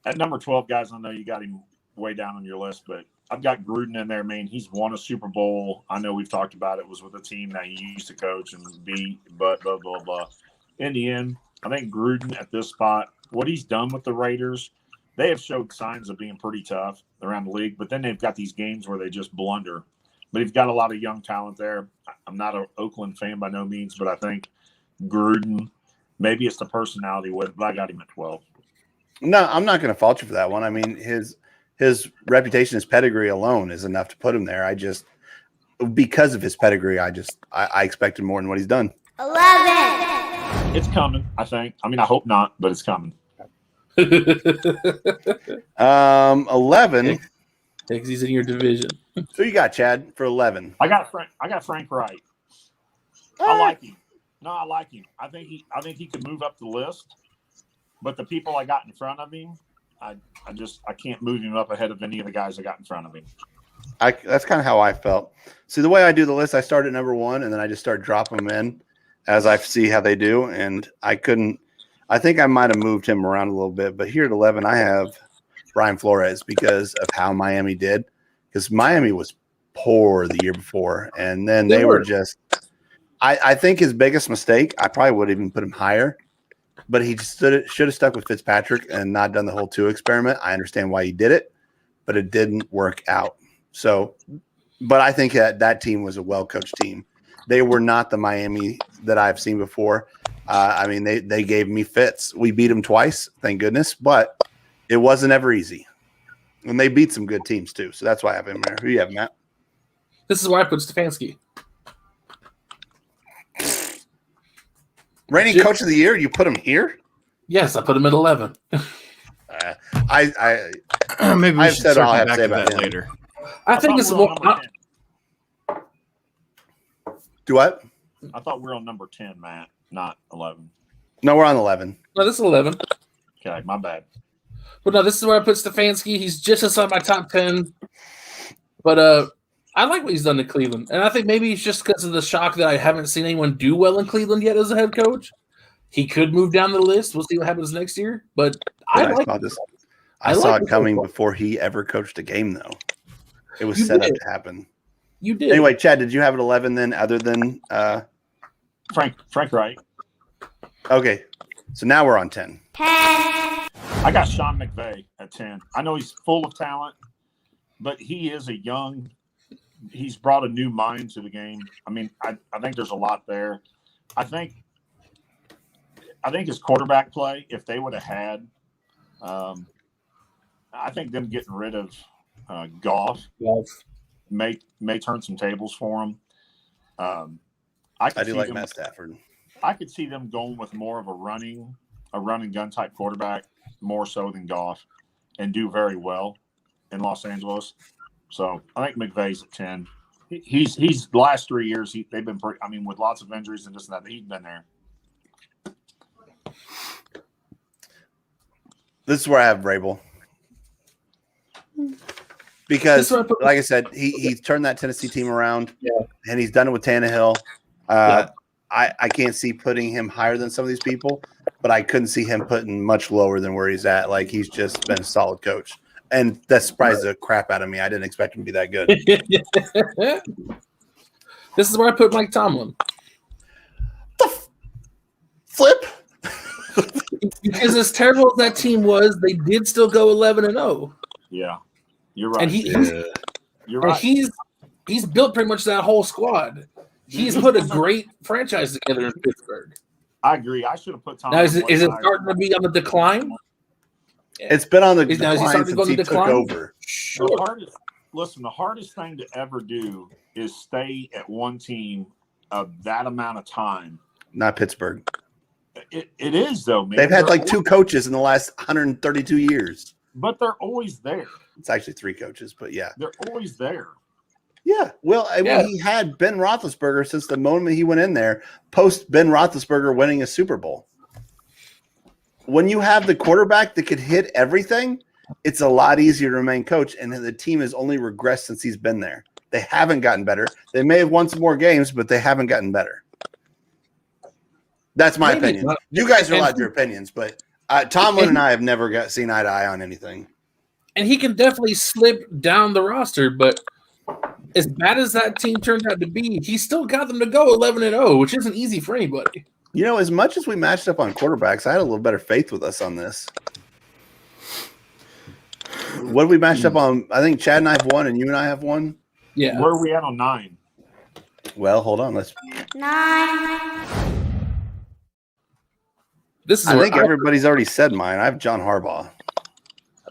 At number 12, guys, I know you got him way down on your list, but I've got Gruden in there, man. He's won a Super Bowl. I know we've talked about it was with a team that he used to coach and beat, but blah, blah, blah. In the end, I think Gruden at this spot, what he's done with the Raiders, they have showed signs of being pretty tough around the league, but then they've got these games where they just blunder. But he's got a lot of young talent there. I'm not an Oakland fan by no means, but I think Gruden, maybe it's the personality with it, but I got him at 12. No, I'm not going to fault you for that one. I mean, his reputation, his pedigree alone is enough to put him there. Because of his pedigree, I expected more than what he's done. 11. It's coming, I think. I mean, I hope not, but it's coming. 11. Because he's in your division. Who you got, Chad, for 11? I got Frank Wright. I like him. No, I like him. I think he could move up the list. But the people I got in front of him, I can't move him up ahead of any of the guys I got in front of him. That's kind of how I felt. See, the way I do the list, I start at number 1, and then I just start dropping them in as I see how they do. And I think I might have moved him around a little bit. But here at 11, I have Brian Flores because of how Miami did. Because Miami was poor the year before. And then they were just – I think his biggest mistake, I probably would even put him higher, but he just should have stuck with Fitzpatrick and not done the whole 2 experiment. I understand why he did it, but it didn't work out. So, but I think that team was a well-coached team. They were not the Miami that I've seen before. I mean, they gave me fits. We beat them twice, thank goodness, but it wasn't ever easy. And they beat some good teams too. So that's why I have him there. Who you have, Matt? This is why I put Stefanski. Reigning coach of the year, you put him here? Yes, I put him at 11. Maybe we I've should said all circle I have to back say to about that him. later. I think it's more. Do what? I thought we were on number 10, Matt, not 11. No, we're on 11. No, this is 11. Okay, my bad. But no, this is where I put Stefanski. He's just inside my top 10. But I like what he's done to Cleveland. And I think maybe it's just because of the shock that I haven't seen anyone do well in Cleveland yet as a head coach. He could move down the list. We'll see what happens next year. But I saw it coming before he ever coached a game, though. It was set up to happen. You did. Anyway, Chad, did you have it 11 then, other than Frank Wright? Okay, so now we're on 10. I got Sean McVay at 10. I know he's full of talent, but he is he's brought a new mind to the game. I mean, I think there's a lot there. I think his quarterback play, if they would have had, I think them getting rid of Goff may turn some tables for him. I do like Matt Stafford. I could see them going with more of a run and gun type quarterback, more so than Goff, and do very well in Los Angeles. So I think McVay's at 10. He's the last 3 years they've been pretty. I mean, with lots of injuries and this and that, he's been there. This is where I have Vrabel. Because, like I said, he's turned that Tennessee team around, and he's done it with Tannehill. I can't see putting him higher than some of these people, but I couldn't see him putting much lower than where he's at. Like, he's just been a solid coach. And that surprised the crap out of me. I didn't expect him to be that good. This is where I put Mike Tomlin. Flip? Because as terrible as that team was, they did still go 11-0. Yeah, you're right. And you're right. He's built pretty much that whole squad. He's put a great franchise together in Pittsburgh. I agree. I should have put Tomlin. Now, is it starting to be on the decline? It's been on the decline since he took over. Sure. The hardest thing to ever do is stay at one team of that amount of time. Not Pittsburgh. It is, though, man. They've had like 2 coaches in the last 132 years. But they're always there. It's actually 3 coaches, but yeah. They're always there. Yeah. Well, I mean, he had Ben Roethlisberger since the moment he went in there, post Ben Roethlisberger winning a Super Bowl. When you have the quarterback that could hit everything, it's a lot easier to remain coach, and the team has only regressed since he's been there. They haven't gotten better. They may have won some more games, but they haven't gotten better. That's my opinion. You guys are allowed your opinions, but Tomlin and I have never seen eye to eye on anything. And he can definitely slip down the roster, but as bad as that team turned out to be, he still got them to go 11-0, which isn't easy for anybody. You know, as much as we matched up on quarterbacks, I had a little better faith with us on this. What did we matched up on? I think Chad and I have 1, and you and I have 1. Yeah. Where are we at on 9? Well, hold on. 9. I think everybody's already said mine. I have John Harbaugh.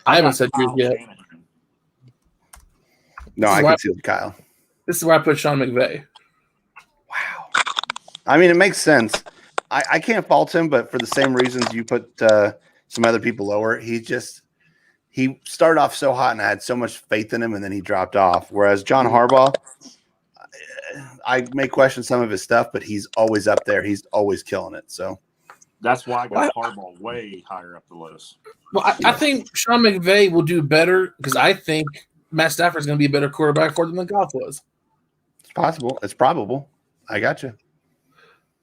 I haven't said yours yet. No, I can see with Kyle. This is where I put Sean McVay. Wow. I mean, it makes sense. I can't fault him, but for the same reasons you put some other people lower, he started off so hot and I had so much faith in him, and then he dropped off. Whereas John Harbaugh, I may question some of his stuff, but he's always up there. He's always killing it. So that's why I got Harbaugh way higher up the list. Well, I think Sean McVay will do better because I think Matt Stafford is going to be a better quarterback for them than Goff was. It's possible. It's probable. I got you.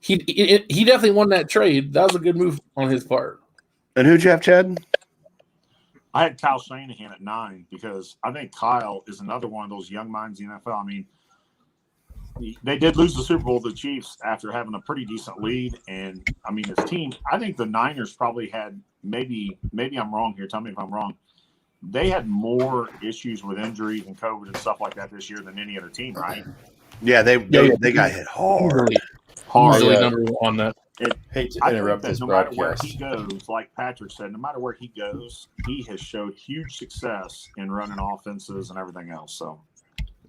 He definitely won that trade. That was a good move on his part. And who'd you have, Chad? I had Kyle Shanahan at 9 because I think Kyle is another one of those young minds in the NFL. I mean, they did lose the Super Bowl to the Chiefs after having a pretty decent lead. And, I mean, his team, I think the Niners probably had maybe I'm wrong here. Tell me if I'm wrong. They had more issues with injuries and COVID and stuff like that this year than any other team, right? Yeah, they got hit hard. Easily number one. That hate to interrupt this no broadcast. matter where he goes, like Patrick said, no matter where he goes, he has showed huge success in running offenses and everything else. So,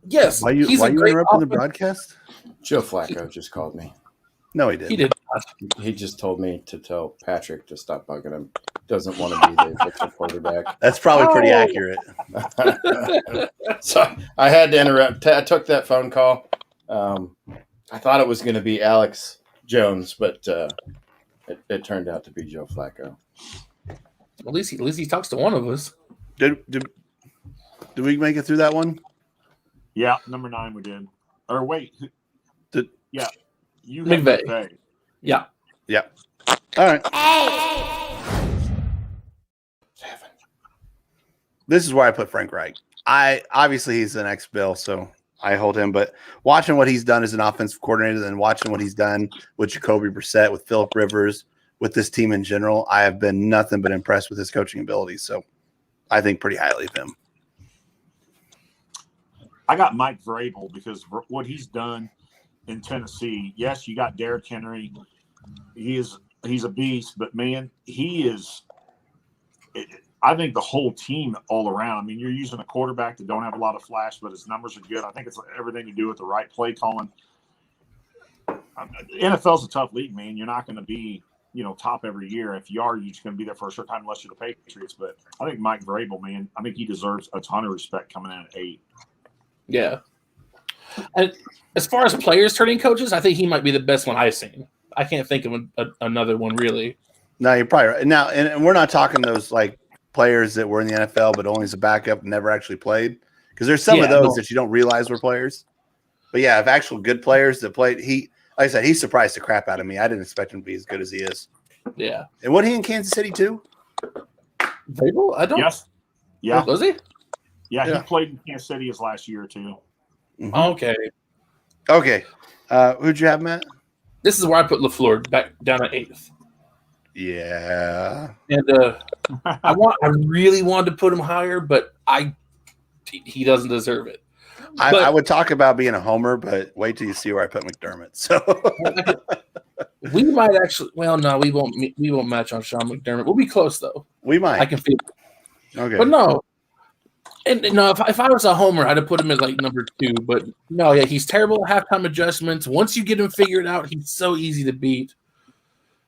yes, why you interrupting the broadcast? Joe Flacco just called me. No, he didn't. He did. He just told me to tell Patrick to stop bugging him. Doesn't want to be the official quarterback. That's probably pretty accurate. So I had to interrupt. I took that phone call. I thought it was going to be Alex Jones, but it turned out to be Joe Flacco. At least he talks to one of us. Did we make it through that one? Yeah, number 9 we did. Or wait, yeah, you had McVay. McVay. Yeah. All right. Hey. This is where I put Frank Reich. Obviously he's an ex-Bill, so I hold him. But watching what he's done as an offensive coordinator and watching what he's done with Jacoby Brissett, with Phillip Rivers, with this team in general, I have been nothing but impressed with his coaching abilities. So I think pretty highly of him. I got Mike Vrabel because what he's done in Tennessee. Yes, you got Derrick Henry. He's a beast, but man, he is. I think the whole team all around. I mean, you're using a quarterback that don't have a lot of flash, but his numbers are good. I think it's everything to do with the right play calling. NFL's a tough league, man. You're not going to be, top every year. If you are, you're just going to be there for a short time unless you're the Patriots. But I think Mike Vrabel, man, I think he deserves a ton of respect coming in at 8. Yeah. And as far as players turning coaches, I think he might be the best one I've seen. I can't think of another one really. No, you're probably right. Now, and we're not talking those like players that were in the NFL but only as a backup and never actually played, because there's some of those that you don't realize were players. But yeah, if actual good players that played, like I said, he surprised the crap out of me. I didn't expect him to be as good as he is. Yeah. And wasn't he in Kansas City too? Vrabel? I don't. Yes. Yeah. Was he? Yeah, he played in Kansas City his last year or two. Mm-hmm. Okay. Who'd you have, Matt? This is where I put LaFleur back down at 8th. Yeah. And I really wanted to put him higher, but he doesn't deserve it. I would talk about being a homer, but wait till you see where I put McDermott. So we might actually. Well, no, we won't. We won't match on Sean McDermott. We'll be close though. We might. I can feel it. Okay. But no. And no, if I was a homer, I'd have put him at like number 2. But no, yeah, he's terrible at halftime adjustments. Once you get him figured out, he's so easy to beat.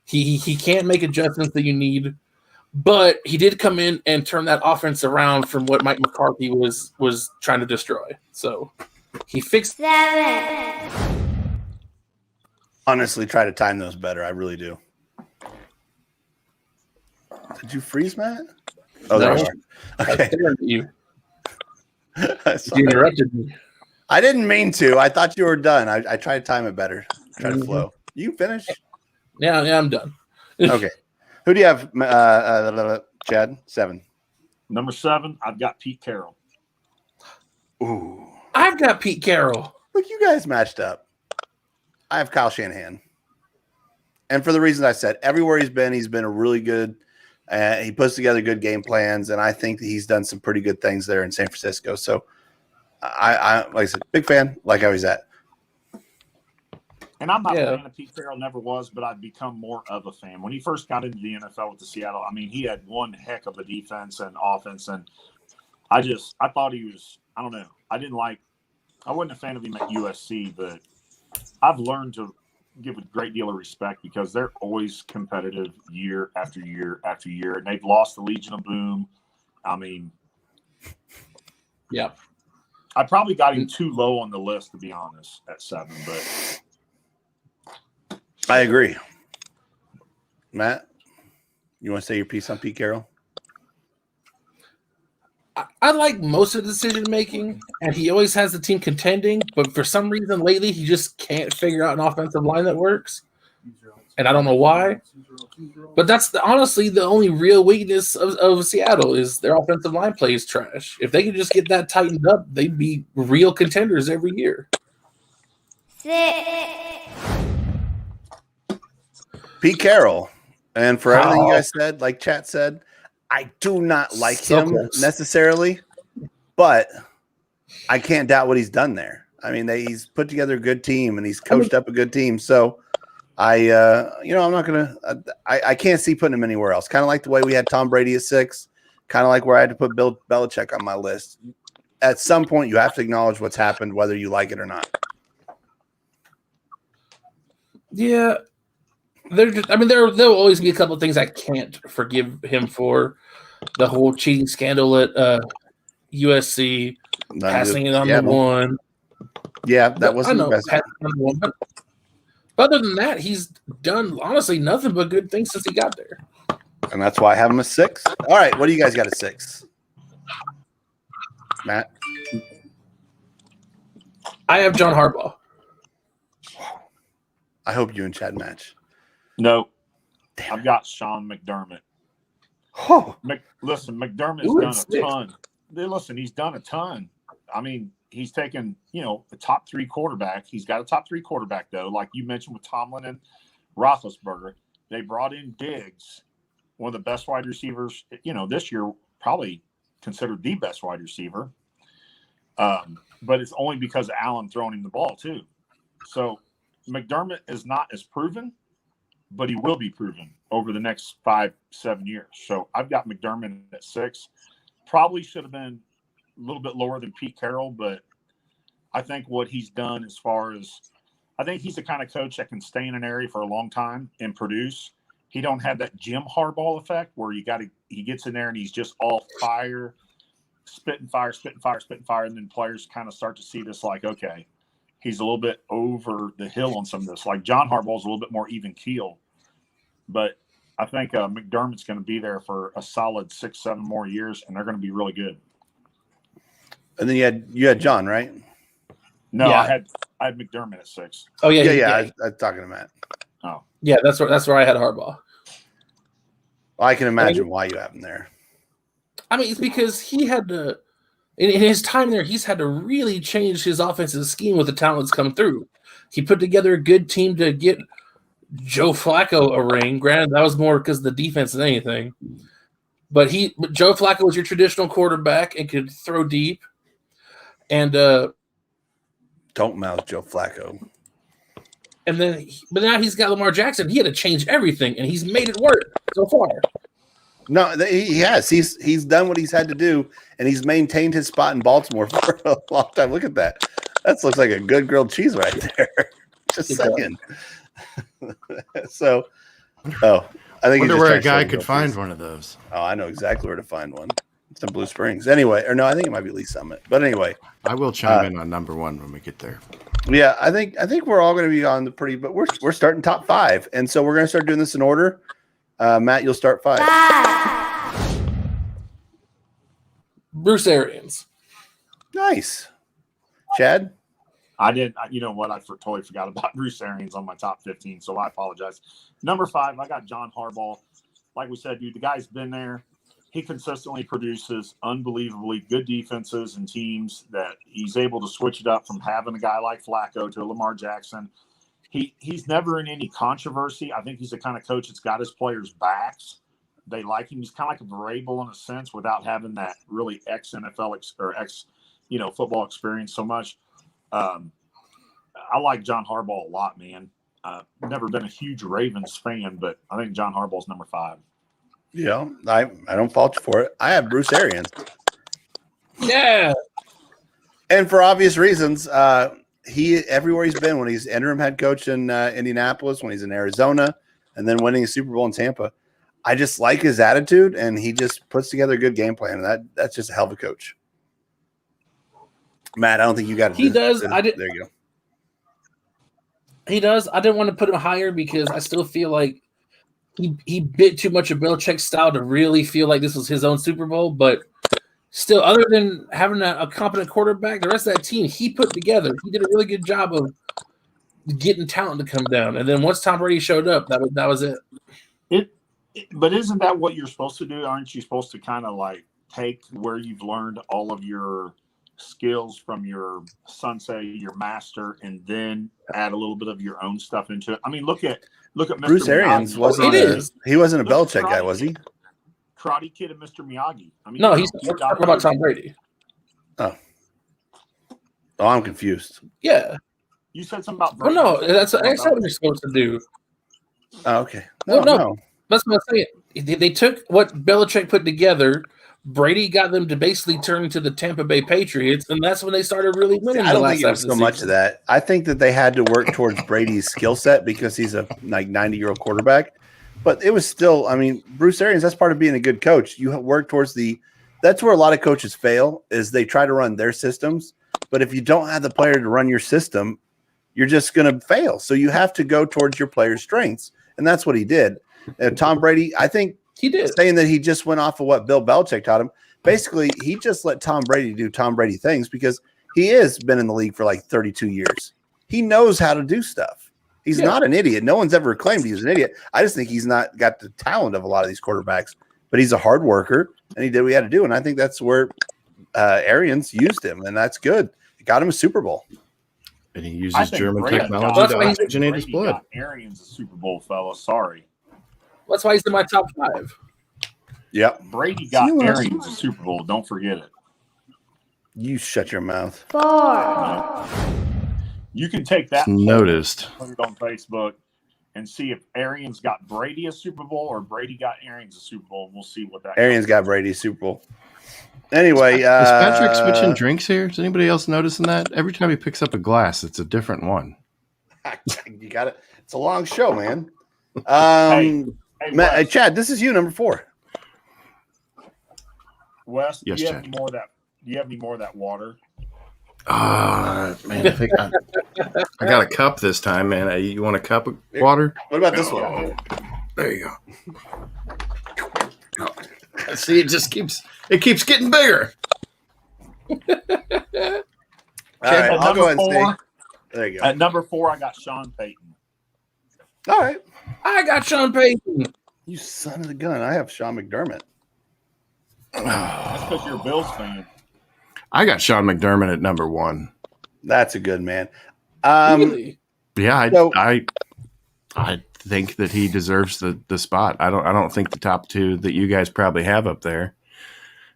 He can't make adjustments that you need. But he did come in and turn that offense around from what Mike McCarthy was trying to destroy. So he fixed 7. Honestly, try to time those better. I really do. Did you freeze, Matt? Oh, there you are. Okay. You interrupted me. I didn't mean to. I thought you were done. I tried to time it better. Try to flow. You finish? Yeah, I'm done. Okay. Who do you have, Chad? 7. Number 7, I've got Pete Carroll. Ooh. I've got Pete Carroll. Look, you guys matched up. I have Kyle Shanahan. And for the reasons I said, everywhere he's been a really good he puts together good game plans, and I think that he's done some pretty good things there in San Francisco. So I like I said, big fan, like how he's at. And I'm not a fan of Pete Carroll, never was, but I've become more of a fan. When he first got into the NFL with the Seattle, I mean, he had one heck of a defense and offense, and I thought he was, I don't know, I wasn't a fan of him at USC, but I've learned to give a great deal of respect because they're always competitive year after year after year, and they've lost the Legion of Boom. I mean, yeah, I probably got him too low on the list, to be honest, at 7, but I agree. Matt, you want to say your piece on Pete Carroll? I like most of the decision making, and he always has the team contending. But for some reason lately, he just can't figure out an offensive line that works, and I don't know why. But that's honestly the only real weakness of Seattle is their offensive line play is trash. If they could just get that tightened up, they'd be real contenders every year. 6. Pete Carroll. And for everything you guys said, like chat said, I do not like him necessarily, but I can't doubt what he's done there. I mean, he's put together a good team and he's coached up a good team. So I'm not going to, I can't see putting him anywhere else. Kind of like the way we had Tom Brady at 6, kind of like where I had to put Bill Belichick on my list. At some point, you have to acknowledge what's happened, whether you like it or not. Yeah. There'll always be a couple of things I can't forgive him for. The whole cheating scandal at USC, passing it on the one. Yeah, that wasn't the best. But other than that, he's done, honestly, nothing but good things since he got there. And that's why I have him a 6. All right, what do you guys got at 6? Matt? I have John Harbaugh. I hope you and Chad match. No. I've got Sean McDermott. Oh. Listen, McDermott's done a ton. Listen, he's done a ton. I mean, he's taken, a top 3 quarterback. He's got a top 3 quarterback, though, like you mentioned with Tomlin and Roethlisberger. They brought in Diggs, one of the best wide receivers, this year, probably considered the best wide receiver. But it's only because of Allen throwing him the ball, too. So McDermott is not as proven, but he will be proven over the next 5-7 years. So I've got McDermott at 6. Probably should have been a little bit lower than Pete Carroll, but I think what he's done I think he's the kind of coach that can stay in an area for a long time and produce. He don't have that Jim Harbaugh effect where he gets in there and he's just all fire, spitting fire, and then players kind of start to see this like, okay, he's a little bit over the hill on some of this. Like John Harbaugh's a little bit more even keel. But I think McDermott's going to be there for a solid 6-7 more years, and they're going to be really good. And then you had John, right? No, Yeah. I had McDermott at 6. Oh, yeah. I was talking to Matt. Oh. Yeah, that's where I had Harbaugh. Well, I can imagine why you have him there. I mean, it's because he had to – in his time there, he's had to really change his offensive scheme with the talent that's come through. He put together a good team to get Joe Flacco a ring. Granted, that was more because of the defense than anything. But Joe Flacco was your traditional quarterback and could throw deep. And don't mouth Joe Flacco. And then, but now he's got Lamar Jackson. He had to change everything, and he's made it work so far. No, he has. He's done what he's had to do, and he's maintained his spot in Baltimore for a long time. Look at that. That looks like a good grilled cheese right there. Just saying. So, I think wonder where a guy could find one of those. Oh, I know exactly where to find one. It's in Blue Springs. Anyway, or no, I think it might be Lee Summit. But anyway, I will chime in on number 1 when we get there. Yeah, I think we're all going to be on the but we're starting top 5, and so we're going to start doing this in order. Matt, you'll start 5. Bruce Arians. Nice. Chad? I did. You know what? I totally forgot about Bruce Arians on my top 15, so I apologize. Number 5, I got John Harbaugh. Like we said, dude, the guy's been there. He consistently produces unbelievably good defenses and teams that he's able to switch it up from having a guy like Flacco to Lamar Jackson. He's never in any controversy. I think he's the kind of coach that's got his players' backs. They like him. He's kind of like a Vrabel in a sense without having that really ex-NFL or ex-football experience so much. I like John Harbaugh a lot, man. Never been a huge Ravens fan, but I think John Harbaugh's number 5. Yeah, I don't fault you for it. I have Bruce Arians. Yeah. And for obvious reasons, he everywhere he's been, when he's interim head coach in Indianapolis, when he's in Arizona, and then winning a Super Bowl in Tampa, I just like his attitude, and he just puts together a good game plan, and that's just a hell of a coach. Matt, I don't think you got it. He does. There you go. He does. I didn't want to put him higher because I still feel like he bit too much of Belichick's style to really feel like this was his own Super Bowl. But still, other than having a competent quarterback, the rest of that team he put together, he did a really good job of getting talent to come down. And then once Tom Brady showed up, that was it. But isn't that what you're supposed to do? Aren't you supposed to kind of like take where you've learned all of your skills from your sensei, your master, and then add a little bit of your own stuff into it. I mean, look at Mr. Bruce Arians Miyagi. wasn't. He wasn't a Belichick guy, was he? Karate Kid and Mr. Miyagi. I mean, No, you he's know, talking about Tom Brady. Oh, I'm confused. Yeah. You said something about Well, Brady. no, that's what you're supposed to do. Oh, okay. No. That's what I'm saying. They took what Belichick put together. Brady got them to basically turn into the Tampa Bay Patriots, and that's when they started really winning. I don't think it was so much of that. I think that they had to work towards Brady's skill set because he's a 90-year-old quarterback. But it was still, I mean, Bruce Arians, that's part of being a good coach. You work towards that's where a lot of coaches fail, is they try to run their systems. But if you don't have the player to run your system, you're just going to fail. So you have to go towards your player's strengths. And that's what he did. Tom Brady, I think he did. Saying that he just went off of what Bill Belichick taught him. Basically, he just let Tom Brady do Tom Brady things because he has been in the league for like 32 years. He knows how to do stuff. He's not an idiot. No one's ever claimed he was an idiot. I just think he's not got the talent of a lot of these quarterbacks, but he's a hard worker and he did what he had to do. And I think that's where Arians used him, and that's good. It got him a Super Bowl. And he uses German Brady technology to oxygenate his blood. Arians a Super Bowl fella. Sorry. That's why he's in my top 5. Yep. Brady got Arians a Super Bowl. Don't forget it. You shut your mouth. 4. You can take that. Noticed. Put it on Facebook and see if Arians got Brady a Super Bowl or Brady got Arians a Super Bowl. We'll see what that. Arians got Brady a Super Bowl. Anyway, is Patrick switching drinks here? Is anybody else noticing that? Every time he picks up a glass, it's a different one. You got it. It's a long show, man. Hey, Chad, this is you, number 4. Wes, yes, do you have Chad. any more of that? Do you have any more of that water? Man, I think I got a cup this time, man. You want a cup of water? What about this one? There you go. See, it keeps getting bigger. All right, I'll go ahead and stay. There you go. At number 4, I got Sean Payton. All right. I got Sean Payton. You son of a gun. I have Sean McDermott. That's because you're a Bills fan. I got Sean McDermott at number 1. That's a good man. Really? Yeah, I think that he deserves the spot. I don't think the top 2 that you guys probably have up there.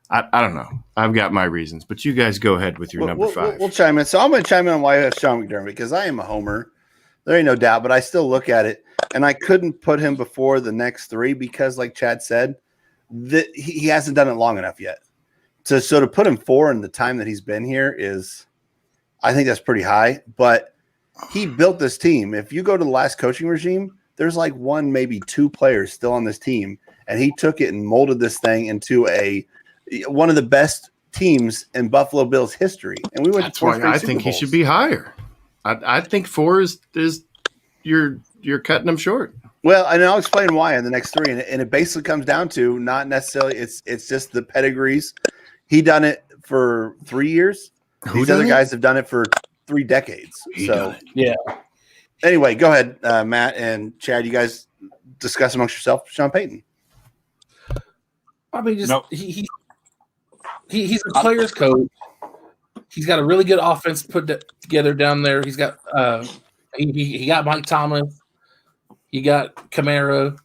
I don't know. I've got my reasons, but you guys go ahead with your number 5. We'll chime in. So I'm going to chime in on why I have Sean McDermott because I am a homer. There ain't no doubt, but I still look at it, and I couldn't put him before the next 3 because, like Chad said, he hasn't done it long enough yet. So to put him 4 in the time that he's been here is, I think that's pretty high. But he built this team. If you go to the last coaching regime, there's like 1, maybe 2 players still on this team, and he took it and molded this thing into one of the best teams in Buffalo Bills history. And we went. That's why I think he should be higher. I think 4 is you're cutting him short. Well, and I'll explain why in the next 3. And it basically comes down to not necessarily it's just the pedigrees. He done it for 3 years. These other guys have done it for 3 decades. Yeah. Anyway, go ahead, Matt and Chad. You guys discuss amongst yourself. Sean Payton. I mean, he's a player's coach. He's got a really good offense put together down there. He's got he got Mike Thomas. He got Kamara.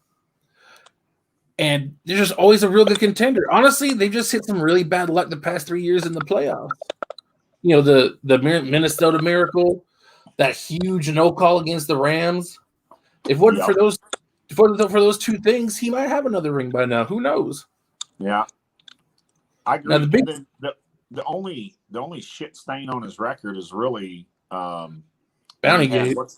And they're just always a real good contender. Honestly, they just hit some really bad luck the past 3 years in the playoffs. You know, the Minnesota Miracle, that huge no call against the Rams. If it wasn't for those 2 things, he might have another ring by now. Who knows? Yeah, I agree. Now, the only shit stain on his record is really Bountygate.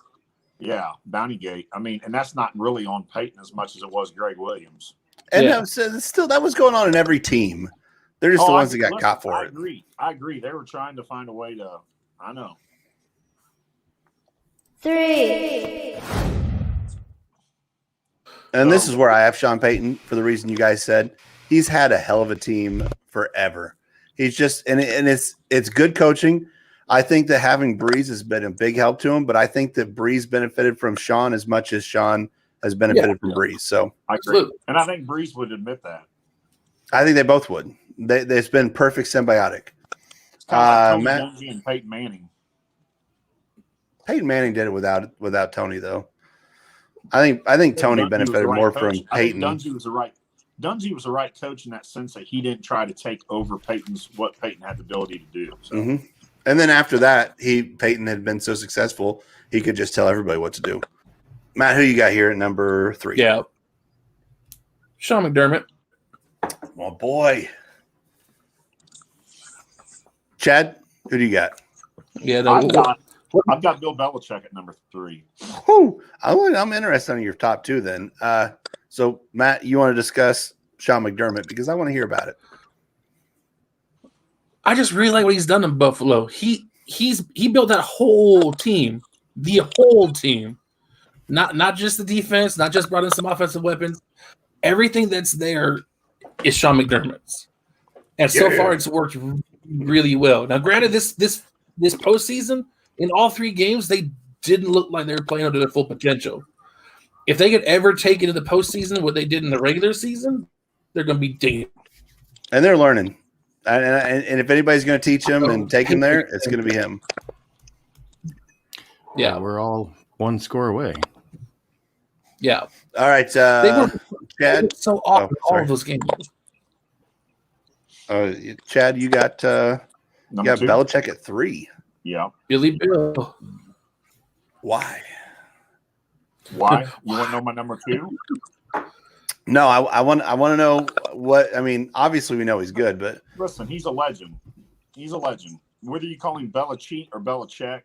Yeah, Bountygate. I mean, and that's not really on Peyton as much as it was Greg Williams. And that was going on in every team. They're just the ones that got caught for it. I agree. They were trying to find a way to. I know. 3. And this is where I have Sean Payton for the reason you guys said. He's had a hell of a team forever. He's just and it's good coaching. I think that having Breeze has been a big help to him, but I think that Breeze benefited from Sean as much as Sean has benefited from Breeze. So I agree. And I think Breeze would admit that. I think they both would. It's been perfect symbiotic. kind of like Matt, Tony Dungy and Peyton Manning. Peyton Manning did it without Tony though. I think Tony Dungy benefited was the right more coach. from Peyton. I think Dungy was the right coach in that sense that he didn't try to take over what Peyton had the ability to do. So. Mm-hmm. And then after that, Peyton had been so successful, he could just tell everybody what to do. Matt, who you got here at number 3? Yeah. Sean McDermott. Oh, boy. Chad, who do you got? Yeah, I've got Bill Belichick at number 3. Whew. I'm interested in your top 2 then. So, Matt, you want to discuss Sean McDermott because I want to hear about it. I just really like what he's done in Buffalo. He built that whole team, the whole team, not just the defense, not just brought in some offensive weapons. Everything that's there is Sean McDermott's, and so far it's worked really well. Now, granted, this postseason in all 3 games they didn't look like they were playing under their full potential. If they could ever take it to the postseason what they did in the regular season, they're going to be dated. And they're learning. And if anybody's going to teach him and take him there, it's going to be him. Yeah, well, we're all 1 score away. Yeah. All right, Chad. So off all of those games. Chad, you got Belichick at 3. Yeah. Billy Bill. Why? You want to know my number 2? No, I want to know what. I mean, obviously we know he's good, but listen, he's a legend. He's a legend. Whether you call him Belichick or Belichick,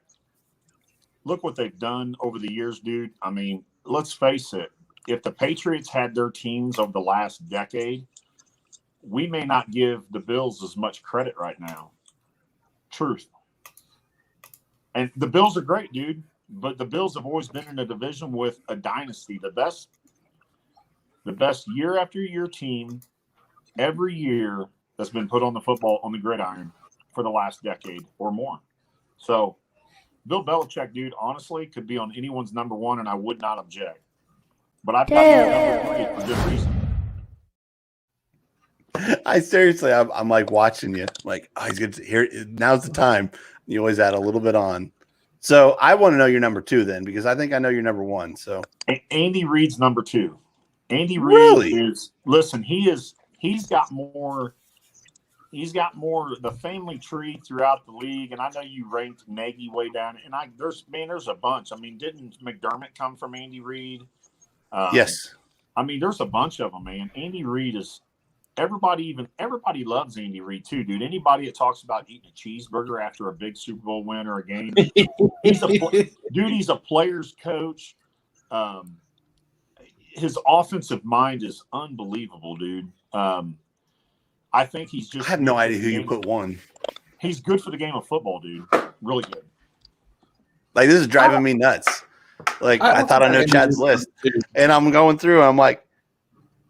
look what they've done over the years, dude. I mean, let's face it. If the Patriots had their teams over the last decade, we may not give the Bills as much credit right now. Truth. And the Bills are great, dude. But the Bills have always been in a division with a dynasty. The best year after year team every year that's been put on the gridiron for the last decade or more. So Bill Belichick, dude, honestly could be on anyone's number 1 and I would not object. But I've got number 3 for good reason. I'm like watching you. Like, he's good to hear. Now's the time. You always add a little bit on. So I want to know your number 2 then, because I think I know your number 1. So Andy Reid's number 2. Andy Reid really? He's got more the family tree throughout the league. And I know you ranked Nagy way down. And there's a bunch. I mean, didn't McDermott come from Andy Reid? Yes. I mean, there's a bunch of them, man. Andy Reid is everybody loves Andy Reid too, dude. Anybody that talks about eating a cheeseburger after a big Super Bowl win or a game, he's a player's coach. His offensive mind is unbelievable, dude. I think he's just. I have no idea who you put 1. He's good for the game of football, dude. Really good. Like, this is driving me nuts. Like, I thought I know Chad's list, and I'm going through. I'm like,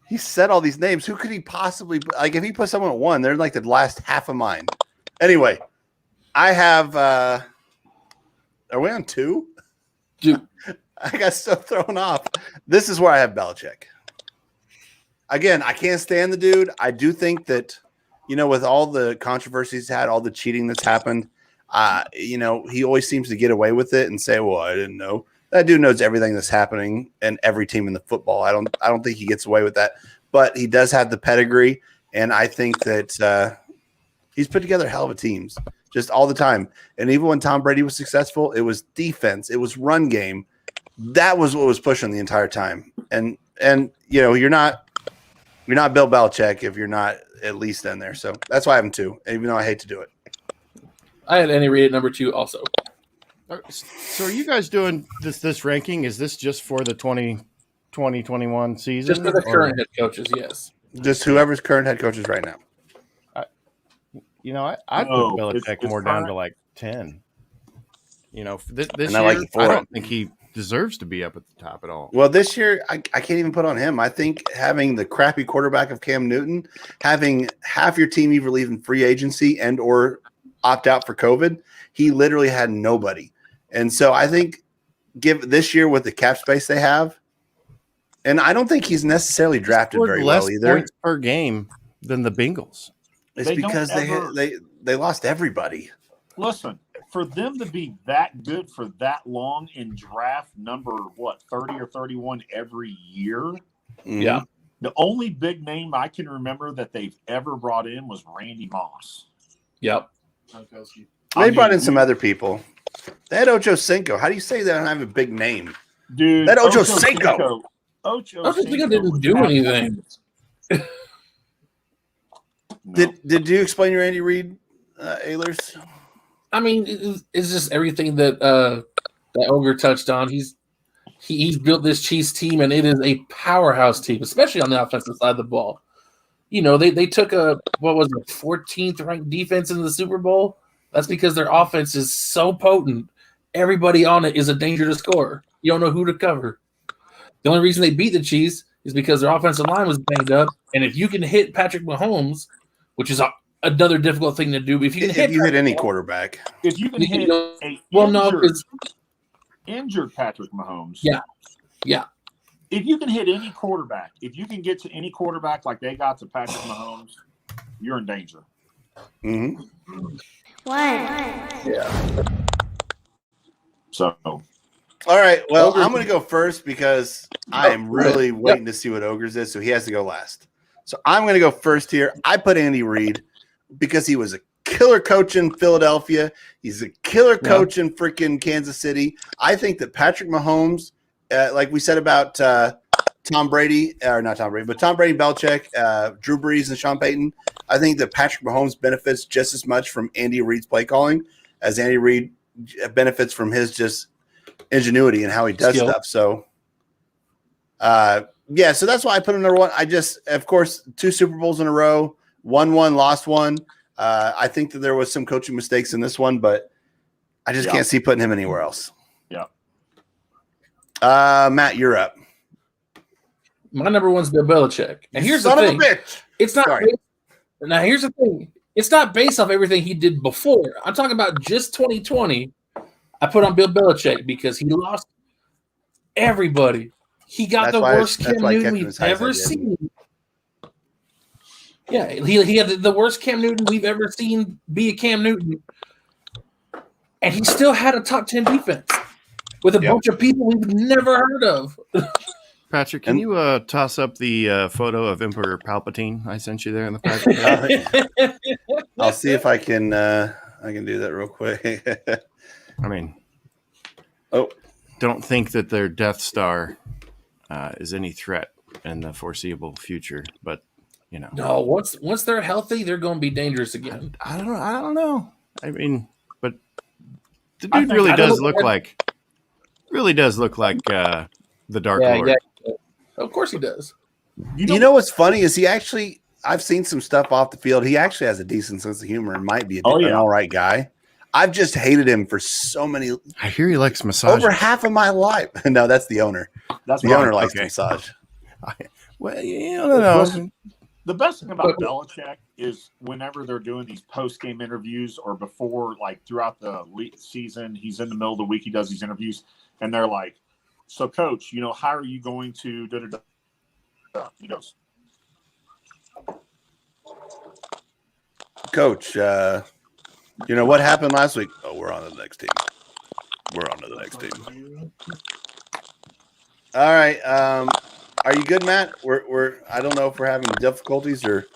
he said all these names. Who could he possibly like? If he put someone at 1, they're like the last half of mine. Anyway, I have. Are we on 2? Dude. I got so thrown off. This is where I have Belichick. Again, I can't stand the dude. I do think that, with all the controversies he's had, all the cheating that's happened, he always seems to get away with it and say, well, I didn't know. That dude knows everything that's happening in every team in the football. I don't think he gets away with that. But he does have the pedigree, and I think that he's put together hell of a teams just all the time. And even when Tom Brady was successful, it was defense, it was run game. That was what was pushing the entire time. And you're not Bill Belichick if you're not at least in there. So that's why I have him 2, even though I hate to do it. I had Andy Reid at number 2 also. So are you guys doing this ranking? Is this just for the 2021 season? Just for the current head coaches, yes. Just whoever's current head coaches right now. I'd put Belichick more down to like 10. This year, I don't think he deserves to be up at the top at all. Well, this year, I can't even put on him. I think having the crappy quarterback of Cam Newton, having half your team either leaving free agency and or opt out for COVID, he literally had nobody. And so I think give this year with the cap space they have, and I don't think he's necessarily drafted very well either. Points per game than the Bengals. It's because they lost everybody. Listen, for them to be that good for that long in draft number 30 or 31 every year. Mhm. Yeah. The only big name I can remember that they've ever brought in was Randy Moss. Yep. They brought in some other people. They had Ocho Cinco. How do you say they don't have a big name? Dude, That Ocho Cinco. Ocho Cinco didn't do anything. No. Did you explain your Andy Reid, Ehlers? I mean, it's just everything that Ogre touched on. He's built this Chiefs team, and it is a powerhouse team, especially on the offensive side of the ball. You know, they took a 14th ranked defense in the Super Bowl. That's because their offense is so potent. Everybody on it is a danger to score. You don't know who to cover. The only reason they beat the Chiefs is because their offensive line was banged up. And if you can hit Patrick Mahomes, which is another difficult thing to do, if you can hit any quarterback, if you can hit injured Patrick Mahomes, yeah. If you can hit any quarterback, if you can get to any quarterback like they got to Patrick Mahomes, you're in danger. Mm-hmm. Yeah. So, all right. Well, I'm going to go first because I am really waiting to see what Ogres is, so he has to go last. So I'm going to go first here. I put Andy Reid because he was a killer coach in Philadelphia. He's a killer coach in freaking Kansas City. I think that Patrick Mahomes, like we said about Tom Brady, or not Tom Brady, but Tom Brady, Belichick, Drew Brees, and Sean Payton, I think that Patrick Mahomes benefits just as much from Andy Reid's play calling as Andy Reid benefits from his just ingenuity and how he does stuff. So, so that's why I put him number one. I just, of course, 2 Super Bowls in a row, won one, lost one. I think that there was some coaching mistakes in this one, but I just can't see putting him anywhere else. Yeah. Matt, you're up. My number one's Bill Belichick. And here's Son the of thing. a bitch. It's not. Now, here's the thing. It's not based off everything he did before. I'm talking about just 2020. I put on Bill Belichick because he lost everybody. He got the worst Cam Newton we've ever seen. Yeah, he had the worst Cam Newton we've ever seen be a Cam Newton. And he still had a top 10 defense with a bunch of people we've never heard of. Patrick, can you toss up the photo of Emperor Palpatine I sent you there in the packet? I'll see if I can do that real quick. I mean, don't think that their Death Star is any threat in the foreseeable future, but you know. No, once they're healthy, they're going to be dangerous again. I don't know. I mean, but the dude really does look like the Dark Lord. Yeah. Of course he does. You know what's funny is I've seen some stuff off the field. He actually has a decent sense of humor and might be an all right guy. I've just hated him for so many. I hear he likes massage. Over half of my life. No, that's the owner. That's the owner likes massage. Well, you don't know. The best thing about Belichick is whenever they're doing these post-game interviews or before, like throughout the season, he's in the middle of the week, he does these interviews, and they're like, so, Coach, how are you going to da-da-da? He goes, Coach, what happened last week? Oh, we're on to the next team. All right. Are you good, Matt? We're I don't know if we're having difficulties or.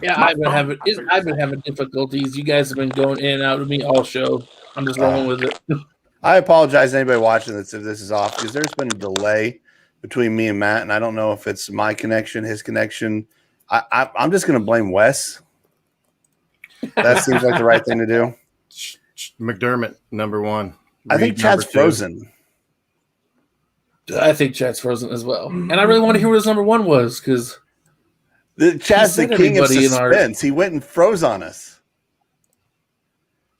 Yeah, I've been having difficulties. You guys have been going in and out of me all show. I'm just rolling with it. I apologize to anybody watching this if this is off because there's been a delay between me and Matt, and I don't know if it's my connection, his connection. I'm just going to blame Wes. That seems like the right thing to do. McDermott, number one. I think Chad's frozen. I think Chad's frozen as well. And I really want to hear what his number one was because Chad's the king of suspense. He went and froze on us.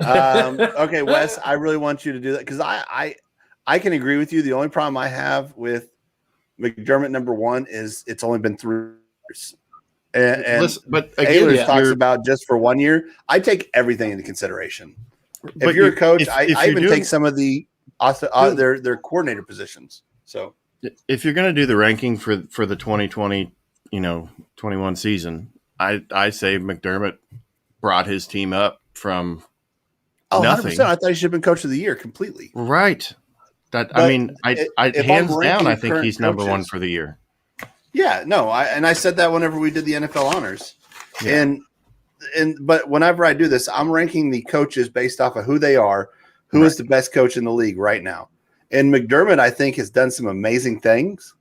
Okay, Wes, I really want you to do that because I can agree with you. The only problem I have with McDermott number one is it's only been 3 years. And listen, but again, Ehlers talks about just for 1 year. I take everything into consideration. If you're a coach, I even take some of their coordinator positions. So if you're going to do the ranking for the 2020, 21 season, I say McDermott brought his team up from nothing. nothing. I thought he should have been coach of the year completely. Right. But I mean, if hands I'm down, ranking I think current he's number one coaches- for the year. Yeah, no, I said that whenever we did the NFL honors, Yeah. but whenever I do this, I'm ranking the coaches based off of who they are, who is the best coach in the league right now. And McDermott, I think, has done some amazing things,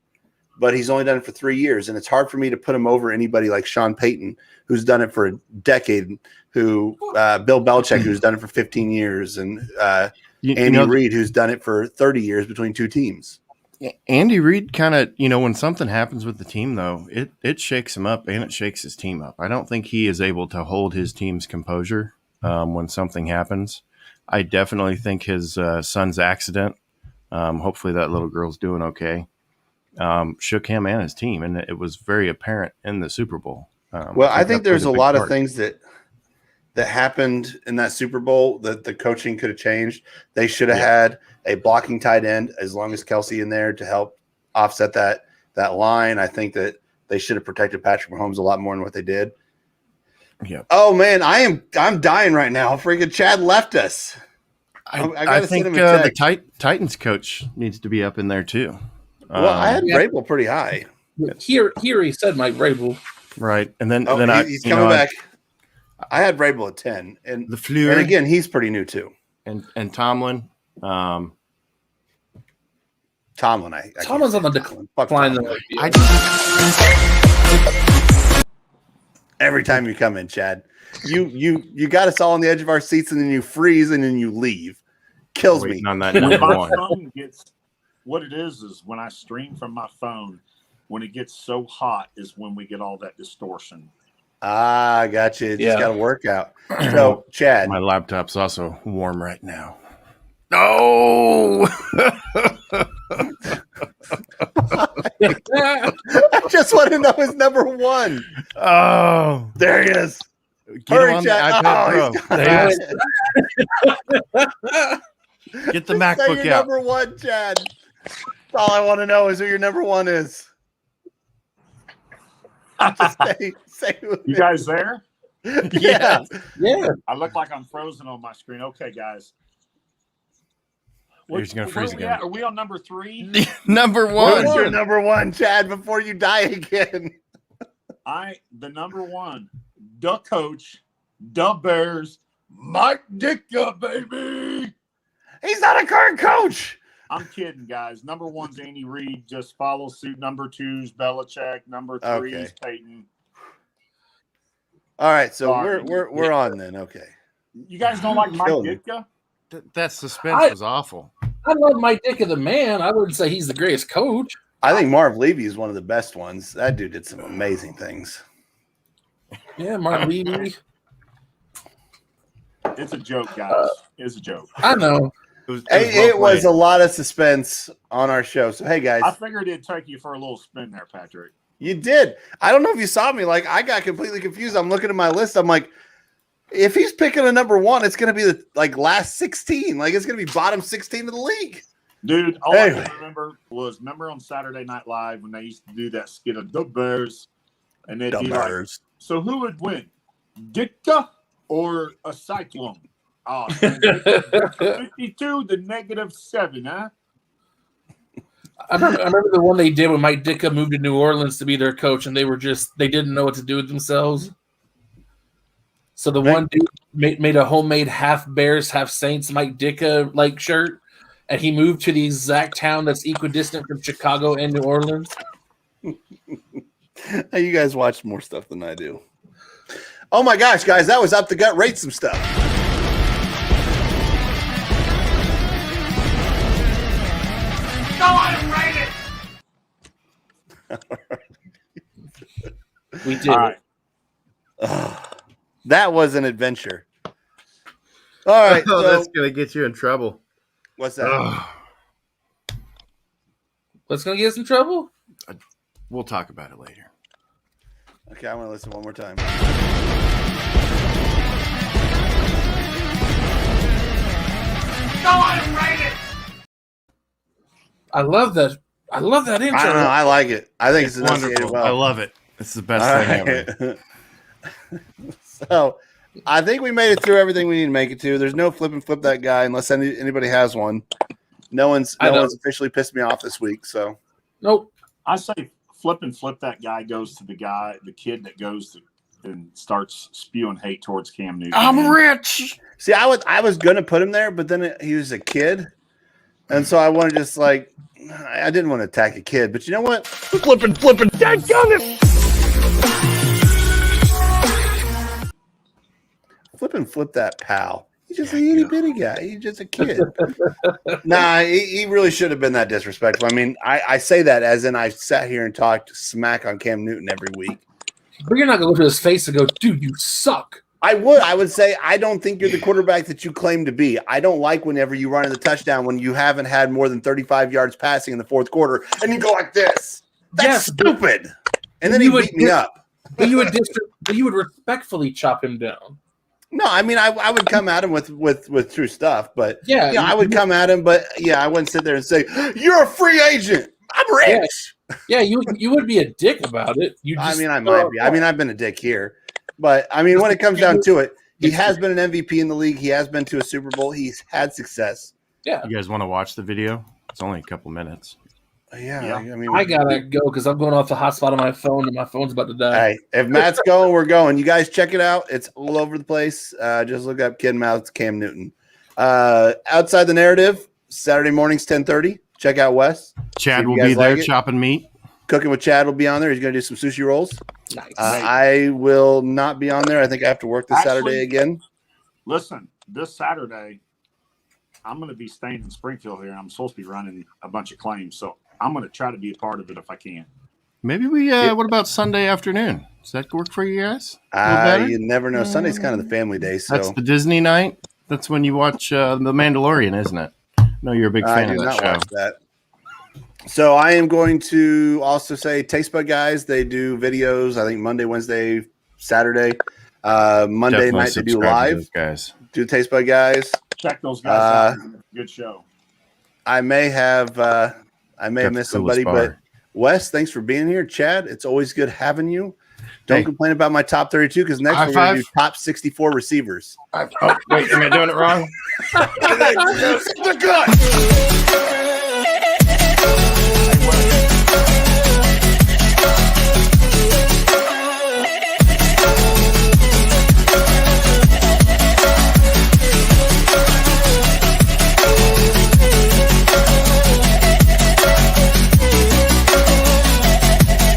but he's only done it for 3 years, and it's hard for me to put him over anybody like Sean Payton, who's done it for a decade, who Bill Belichick, who's done it for 15 years, and Andy Reid, who's done it for 30 years between two teams. Andy Reid kind of, when something happens with the team, though, it shakes him up and it shakes his team up. I don't think he is able to hold his team's composure when something happens. I definitely think his son's accident, hopefully that little girl's doing okay, shook him and his team, and it was very apparent in the Super Bowl. I think there's a lot of things that happened in that Super Bowl that the coaching could have changed. They should have had a blocking tight end as long as Kelsey in there to help offset that line. I think that they should have protected Patrick Mahomes a lot more than what they did. Yeah. Oh man, I'm dying right now. Freaking Chad left us. I think the Titans coach needs to be up in there too. Well, I had Vrabel pretty high. Here he said Mike Vrabel. Right, and then he's coming back. I had Vrabel at 10, and the Fleur, and again, he's pretty new too. And Tomlin. Tomlin's on the decline. Every time you come in, Chad, you got us all on the edge of our seats, and then you freeze, and then you leave. Kills me. On that When number my one. phone gets, what it is when I stream from my phone, when it gets so hot is when we get all that distortion. Ah, gotcha. Just got to work out. So, Chad, my laptop's also warm right now. No. I just want to know his number one. Oh, there he is. Get him on Chad. The iPad Pro. Get the MacBook say your out. Number one, Chad. That's all I want to know is who your number one is. Just say you guys there? Yeah. I look like I'm frozen on my screen. Okay, guys. He's going to freeze again. Are we on number 3? Number one. Who's your number one, Chad, before you die again? The number one, the coach, the Bears, Mike Ditka, baby. He's not a current coach. I'm kidding, guys. Number one's Andy Reid. Just follow suit. Number two's Belichick. Number three's Peyton. All right, so we're on then. Okay. You guys don't like Mike Ditka? That suspense was awful. I love Mike Ditka, the man. I wouldn't say he's the greatest coach. I think Marv Levy is one of the best ones. That dude did some amazing things. Yeah, Marv Levy. It's a joke, guys. It's a joke. I know. It was a lot of suspense on our show. So, hey, guys. I figured it'd take you for a little spin there, Patrick. You did. I don't know if you saw me. Like, I got completely confused. I'm looking at my list. I'm like, if he's picking a number one, it's going to be the last 16. Like, it's going to be bottom 16 of the league. Dude, all I can remember on Saturday Night Live when they used to do that skit of the Bears, and they'd be like, so who would win, Ditka or a Cyclone? Oh, 52 to -7, huh? I remember the one they did when Mike Ditka moved to New Orleans to be their coach, and they didn't know what to do with themselves. So the one dude made a homemade half Bears, half Saints Mike Ditka shirt, and he moved to the exact town that's equidistant from Chicago and New Orleans. You guys watch more stuff than I do. Oh my gosh, guys, that was Up the Gut. Rate some stuff. Go on and rate it. We did. All right. That was an adventure. All right. Oh, that's going to get you in trouble. What's that? What's going to get us in trouble? We'll talk about it later. Okay, I want to listen one more time. Go on and rate it. I love that intro. I don't know. I like it. I think it's wonderful. Well. I love it. It's the best thing ever. So, I think we made it through everything we need to make it to. There's no flip and flip that guy unless anybody has one. No one's officially pissed me off this week. So Nope. I say flip and flip that guy goes to the kid that goes to and starts spewing hate towards Cam Newton. I'm rich. see, I was gonna put him there, but then he was a kid, and so I wanted to just like I didn't want to attack a kid. But you know what? Flipping. Dadgummit! Flip that pal. He's just a itty bitty guy. He's just a kid. Nah, he really should have been that disrespectful. I mean, I say that as in I sat here and talked smack on Cam Newton every week. But you're not going to look at his face and go, dude, you suck. I would say I don't think you're the quarterback that you claim to be. I don't like whenever you run in the touchdown when you haven't had more than 35 yards passing in the fourth quarter and you go like this. That's stupid. And then he beat me up. But you would respectfully chop him down. No, I mean I would come at him with true stuff, but Yeah, I would come at him, but I wouldn't sit there and say, "You're a free agent. I'm rich." Yeah, you would be a dick about it. I might be. I mean, I've been a dick here, but I mean, when it comes down to it, he has been an MVP in the league. He has been to a Super Bowl. He's had success. Yeah. You guys want to watch the video? It's only a couple minutes. Yeah. I mean, I gotta go because I'm going off the hotspot on my phone and my phone's about to die. Hey, if Matt's going, we're going. You guys check it out. It's all over the place. Just look up Kid Mouth's Cam Newton. Outside the Narrative, Saturday mornings, 10:30. Check out Wes. Chad will be there chopping meat. Cooking with Chad will be on there. He's going to do some sushi rolls. Nice. I will not be on there. I think I have to work this Saturday again. Listen, this Saturday, I'm going to be staying in Springfield here. I'm supposed to be running a bunch of claims, so I'm going to try to be a part of it if I can. Maybe we. What about Sunday afternoon? Does that work for you guys? You never know. Sunday's kind of the family day. So that's the Disney night. That's when you watch The Mandalorian, isn't it? No, you're a big fan of that show. Watch that. So I am going to also say Taste Bud guys. They do videos. I think Monday, Wednesday, Saturday. Monday night they do live. Guys, do Taste Bud guys. Check those guys out. Good show. I may have missed somebody, but Wes, thanks for being here. Chad, it's always good having you. Don't complain about my top 32 because next we're going to do top 64 receivers. Oh, wait, am I doing it wrong? The gut.